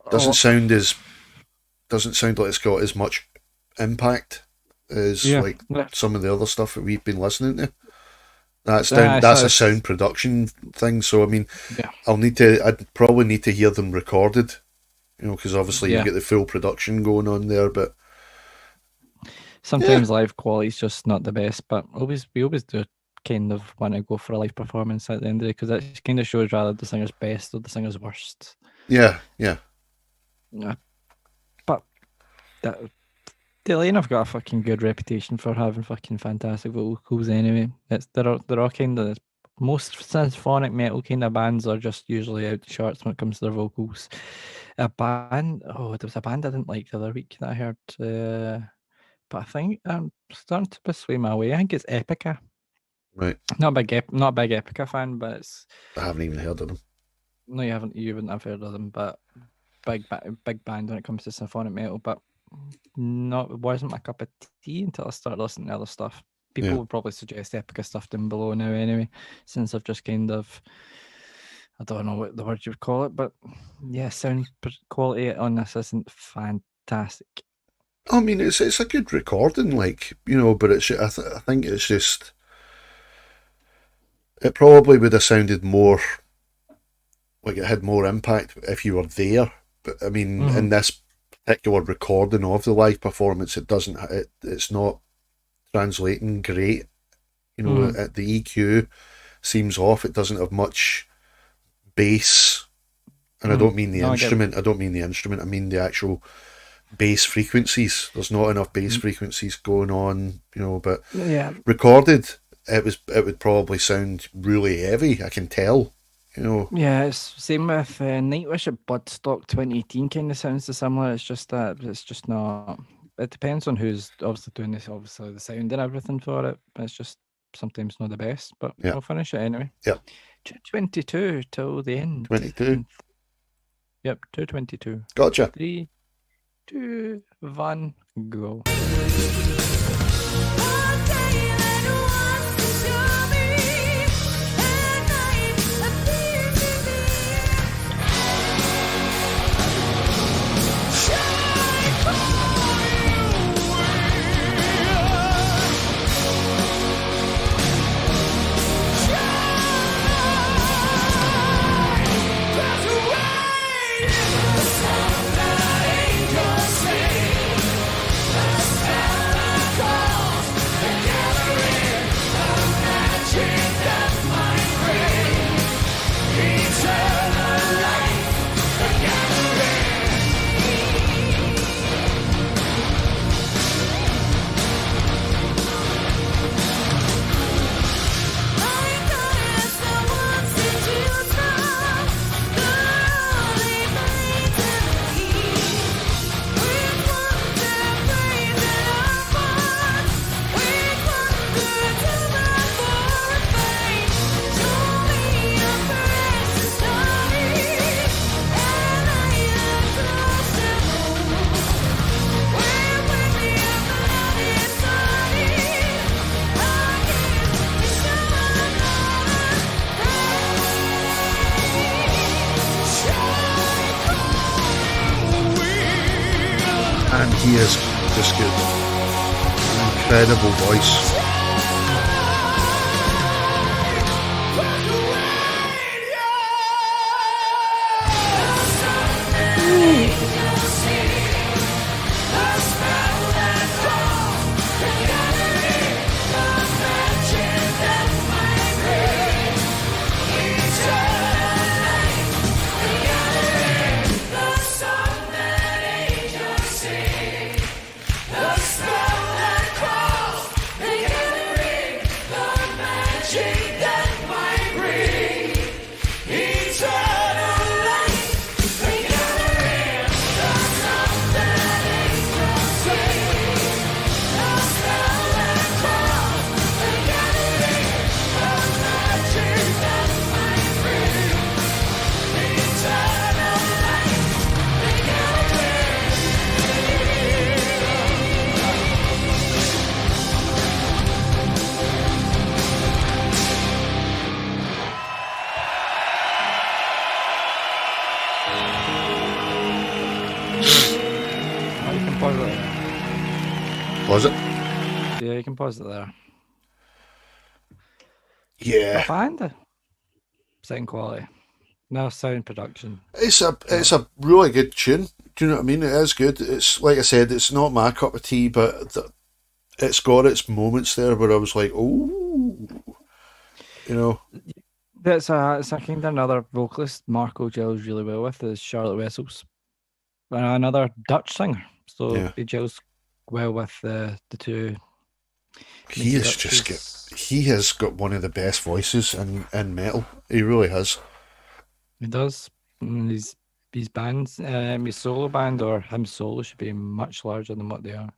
doesn't sound like it's got as much impact as some of the other stuff that we've been listening to. That's a sound production thing. So I mean, I'd probably need to hear them recorded, because obviously you get the full production going on there. But sometimes live quality is just not the best. But we always do kind of want to go for a live performance at the end of it, because that kind of shows rather the singer's best or the singer's worst. Yeah. But Dillian have got a fucking good reputation for having fucking fantastic vocals anyway. They're all kind of, most symphonic metal kind of bands are just usually out the charts when it comes to their vocals. There was a band I didn't like the other week that I heard, but I think I'm starting to persuade my way. I think it's Epica. Right. Not a big Epica fan, but I haven't even heard of them. No, you haven't. You wouldn't have heard of them, but big band when it comes to symphonic metal. But it wasn't my cup of tea until I started listening to other stuff. People would probably suggest Epica stuff down below now anyway, since I've just kind of, I don't know what the word you would call it, but yeah, sound quality on this isn't fantastic. I mean, it's a good recording, but it's I think it's just, it probably would have sounded more like it had more impact if you were there. But I mean, in this particular recording of the live performance, it's not translating great. The EQ seems off. It doesn't have much bass, and I don't mean the instrument. I don't mean the instrument. I mean the actual bass frequencies. There's not enough bass frequencies going on. But recorded, it would probably sound really heavy. I can tell. Yeah, it's same with Nightwish at Bloodstock 2018. Kind of sounds similar. It's just that it's just not. It depends on who's obviously doing this. Obviously, the sound and everything for it. But it's just sometimes not the best. But we'll finish it anyway. Yeah. 22 till the end. 22. Yep, 2:22. Gotcha. 3, 2, 1, go. And he has just got an incredible voice. The spell that crawls, pause it. Yeah, you can pause it there. Yeah, Not bad. Sound quality. No sound production. it's a really good tune. Do you know what I mean? It is good. It's like I said, it's not my cup of tea, but it's got its moments there where I was like, oh, you know. That's it's a kind of another vocalist Marco gels really well with is Charlotte Wessels, and another Dutch singer. So Yeah. he gels well with the two. He has he has got one of the best voices in metal. He really has. He does. And his bands, his solo band or him solo should be much larger than what they are. He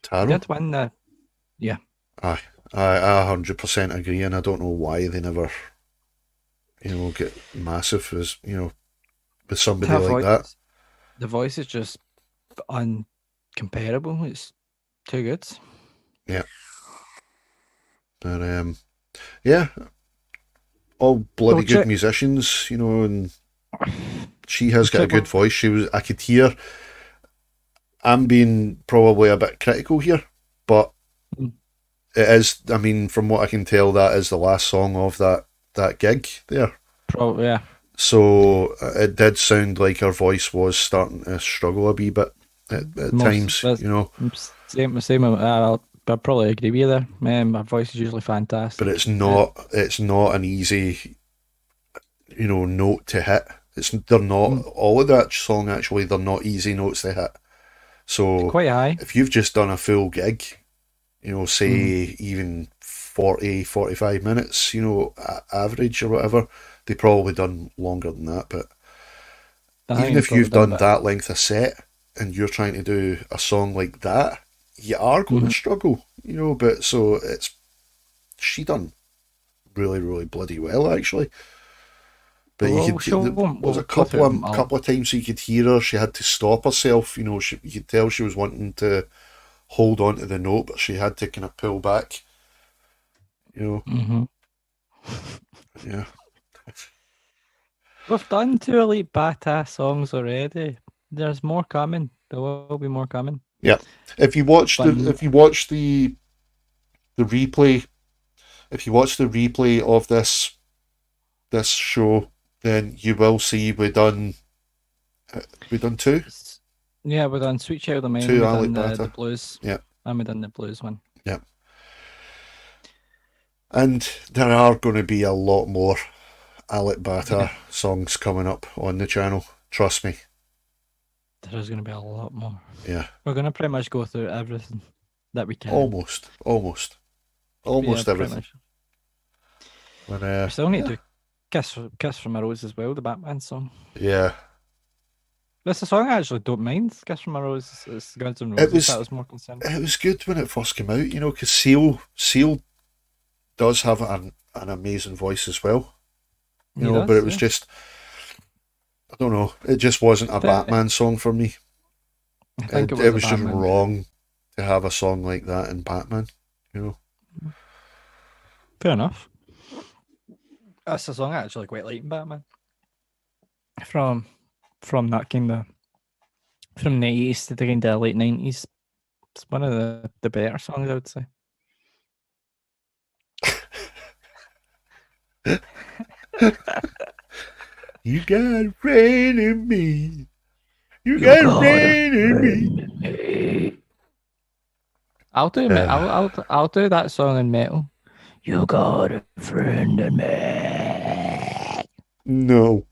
Taro? did win the. Yeah. Aye, I 100% agree, and I don't know why they never, get massive as with somebody like that. The voice is just uncomparable. It's too good. Yeah. But yeah, all bloody good musicians, and she has got a good voice. I could hear. I'm being probably a bit critical here, but it is. I mean, from what I can tell, that is the last song of that gig there. Probably, yeah. So it did sound like her voice was starting to struggle a wee bit at times. Same. I'll probably agree with you there. My voice is usually fantastic. But it's not. It's not an easy, note to hit. They're not all of that song. Actually, they're not easy notes to hit. So it's quite high. If you've just done a full gig, say even 40, 45 minutes, average or whatever, they probably done longer than that. But even if you've done that length of set and you're trying to do a song like that, you are going to struggle, But so she done really, really bloody well actually. But there was a couple of times you could hear her. She had to stop herself. You could tell she was wanting to hold on to the note, but she had to kind of pull back. Yeah. We've done 2 Elite Bata songs already. There's more coming. There will be more coming. Yeah. If you watch the replay, of this show, then you will see we done 2. Yeah, we done Sweet Child of Mine. 2 we Alec done Bata. the blues. Yeah. And we done the blues one. Yeah. And there are going to be a lot more Alec Bata songs coming up on the channel. Trust me. There's going to be a lot more. Yeah. We're going to pretty much go through everything that we can. Almost everything. But, we still need to do Kiss from a Rose as well, the Batman song. Yeah. That's a song I actually don't mind. Kiss from a Rose is Guns N' Roses. That was more concerned. It was good when it first came out, because Seal does have an amazing voice as well. But it was just, I don't know, it just wasn't a Batman song for me. I think it was just wrong to have a song like that in Batman, Fair enough. That's a song I actually quite like in Batman. From that kind of from the 80s to the kind of late 90s. It's one of the better songs, I would say. You got a friend in me. You got a friend in me. I'll do I'll do that song in metal. You got a friend in me. No.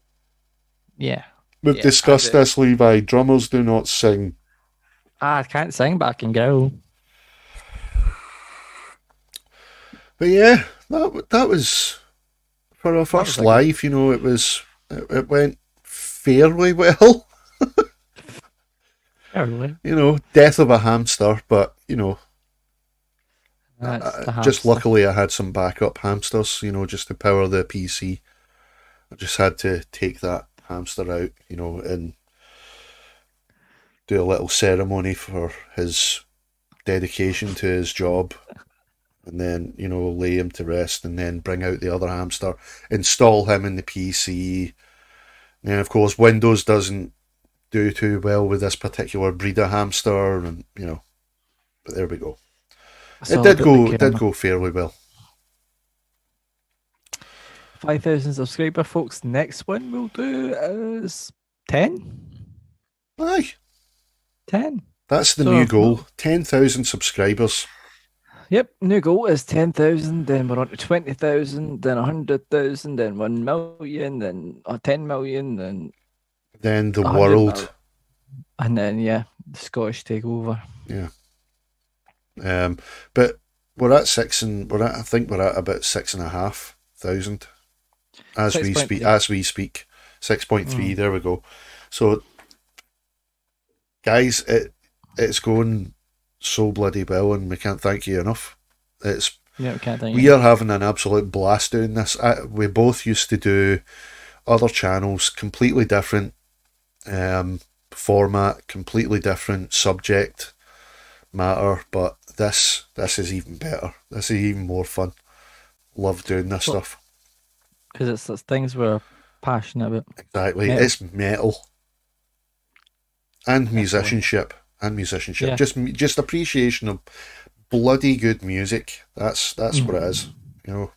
Yeah. We've discussed this, Levi. Drummers do not sing. I can't sing, but I can go. But yeah, that was for our first live. It went fairly well. Fairly. Death of a hamster, but just luckily I had some backup hamsters. Just to power the PC. I just had to take that hamster out, and do a little ceremony for his dedication to his job, and then lay him to rest, and then bring out the other hamster, install him in the PC. And then of course Windows doesn't do too well with this particular breed of hamster, and but there we go. It did go fairly well. 5,000 subscriber, folks. Next one we'll do is 10. Aye, 10. that's the So- new goal. 10,000 subscribers. Yep, new goal is 10,000, then we're on to 20,000, then 100,000, then 1 million, then 10 million, then Then the 100 world. mil- and then, yeah, the Scottish takeover. Yeah. But we're at I think we're at about 6,500 as we 6.3. speak. As we speak, 6.3. There we go. So, guys, it's going so bloody well, and we can't thank you enough. Yeah, we can't think. We are having an absolute blast doing this. We both used to do other channels, completely different format, completely different subject matter, but this is even better. This is even more fun. Love doing this stuff. Because it's things we're passionate about. Exactly. Metal. It's metal and musicianship Yeah. Just appreciation of bloody good music. That's what it is, you know.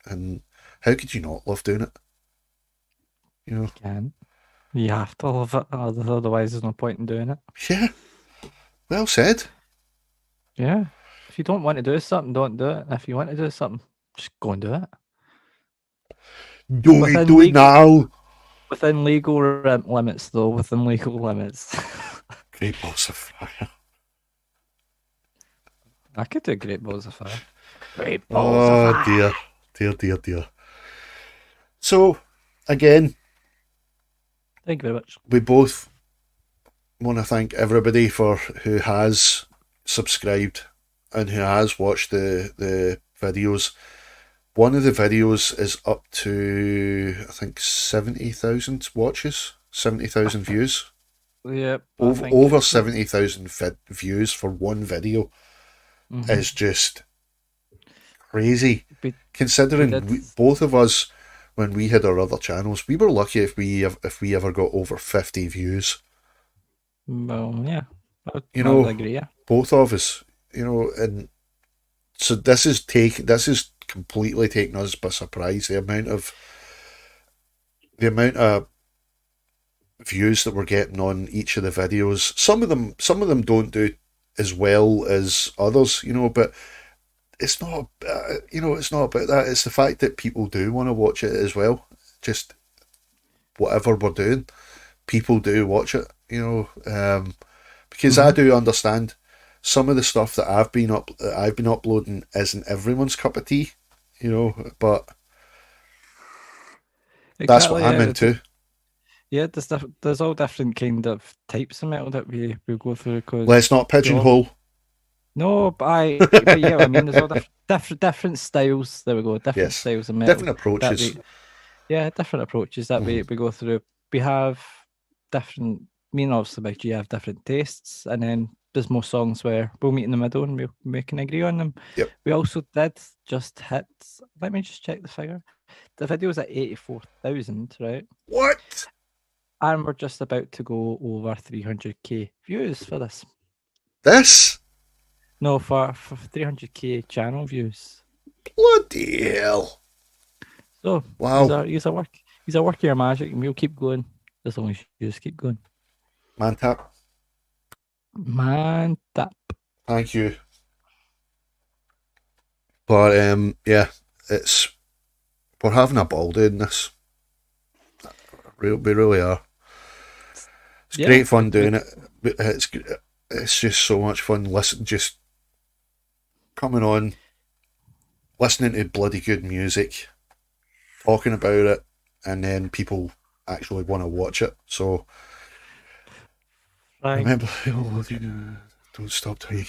And how could you not love doing it? You know. Can't. You have to love it, otherwise there's no point in doing it. Yeah. Well said. Yeah. If you don't want to do something, don't do it. If you want to do something, just go and do it. Do Within it legal- now. Within legal limits, though. Within legal limits. Great balls of fire. I could do Great Balls of Fire. Great Balls of Oh Fire. dear. So again, Thank you very much. we both want to thank everybody who has subscribed and who has watched the videos. One of the videos is up to, I think, 70,000 watches, 70,000 views. Yep. Over 70,000 views for one video Mhm. is just crazy. We- Considering we did- both of us, when we had our other channels, we were lucky if we ever got over 50 views. Well, yeah. You I know, would agree, yeah. both of us, you know, and so this is completely taken us by surprise. The amount of views that we're getting on each of the videos. Some of them don't do as well as others, you know, but it's not it's not about that. It's the fact that people do want to watch it as well. Just whatever we're doing, people do watch it, you know, because I do understand some of the stuff that I've been uploading isn't everyone's cup of tea, you know, but that's what Exactly, I'm yeah. into. Yeah, there's all different kind of types of metal that we go through. Cause Let's not pigeonhole. No, but yeah, I mean, there's all different styles. There we go, different Yes. styles of metal. Different that approaches. different approaches that we go through. We have different. Me and obviously Big G have different tastes, and then there's more songs where we'll meet in the middle and we can agree on them. Yep. We also did just hit. Let me just check the figure. The video's at 84,000, right? What? And we're just about to go over 300k views for this. This? No, for 300k channel views. Bloody hell. So Wow. he's a work of your magic, and we'll keep going as long as you just keep going. Man tap. Man, tap. Thank you. But yeah, we're having a ball doing this. We really are. It's Yeah. great fun doing it. It's just so much fun. Just coming on, listening to bloody good music, talking about it, and then people actually want to watch it. So Right. remember, don't stop till you.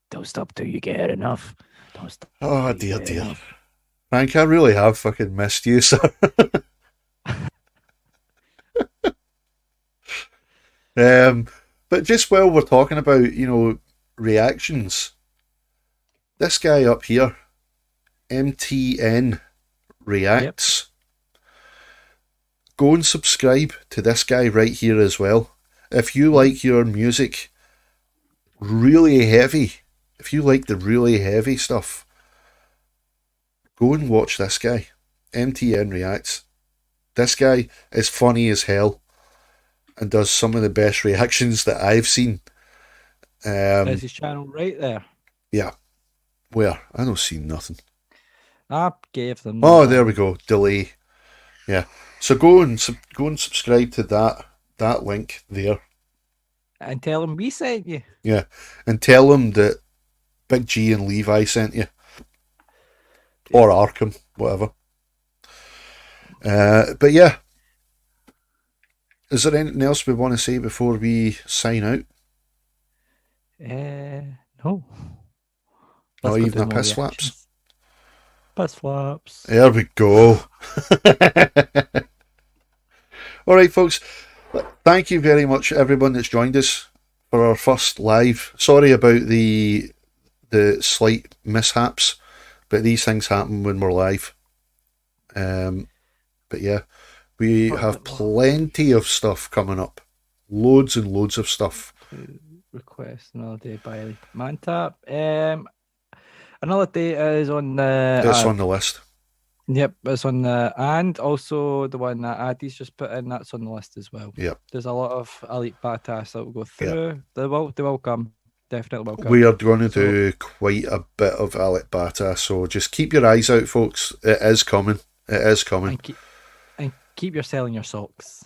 Don't stop till you get enough. Don't stop. Oh dear. Frank, I really have fucking missed you, sir. But just while we're talking about, you know, reactions, this guy up here, MTN Reacts. Go and subscribe to this guy right here as well. If you like your music really heavy, if you like the really heavy stuff, go and watch this guy. MTN Reacts. This guy is funny as hell and does some of the best reactions that I've seen. There's his channel right there. Yeah. Where? I don't see nothing. I gave them. Oh, there we go. Delay. Yeah. So go and subscribe to that link there. And tell them we sent you. Yeah. And tell them that Big G and Levi sent you. Or Arkham, whatever. But yeah. Is there anything else we want to say before we sign out? No. Not Let's go even do a more piss flaps? reactions. Piss flaps. There we go. All right, folks. Thank you very much, everyone that's joined us for our first live. Sorry about the slight mishaps, but these things happen when we're live. But yeah, we have plenty of stuff coming up. Loads and loads of stuff. Request another day by Mantap. Another day is on the. It's on the list. Yep, it's on the, and also the one that Addy's just put in. That's on the list as well. Yep. There's a lot of elite badass that will go through. Yep. They will come. Definitely will come. We are going to do quite a bit of Alec Bata, so just keep your eyes out, folks. It is coming. It is coming. And keep your selling your socks.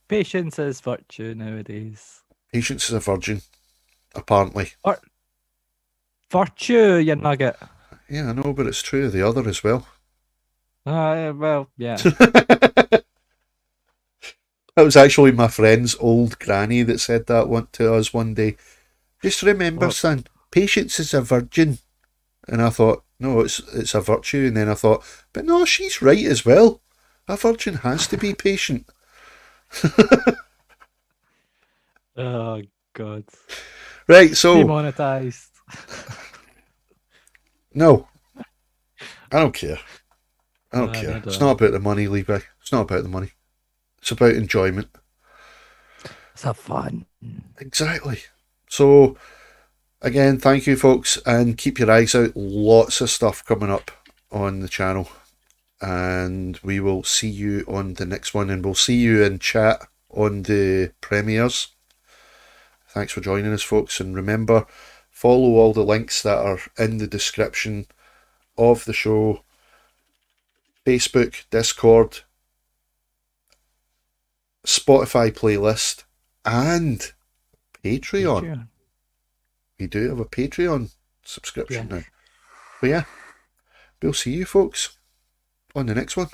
Patience is virtue nowadays. Patience is a virgin, apparently. Virtue, you nugget. Yeah, I know, but it's true of the other as well. Well, yeah. That was actually my friend's old granny that said that to us one day. Just remember, son, patience is a virgin. And I thought, no, it's a virtue. And then I thought, but no, she's right as well. A virgin has to be patient. Oh, God. Right, so... Demonetized. No. I don't care. I don't care. It's not about the money, Levi. It's not about the money. It's about enjoyment. It's have fun. Exactly. So, again, thank you, folks, and keep your eyes out. Lots of stuff coming up on the channel. And we will see you on the next one, and we'll see you in chat on the premieres. Thanks for joining us, folks, and remember, follow all the links that are in the description of the show. Facebook, Discord, Spotify playlist, and Patreon. We do have a Patreon subscription now. But yeah, we'll see you folks on the next one.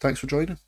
Thanks for joining.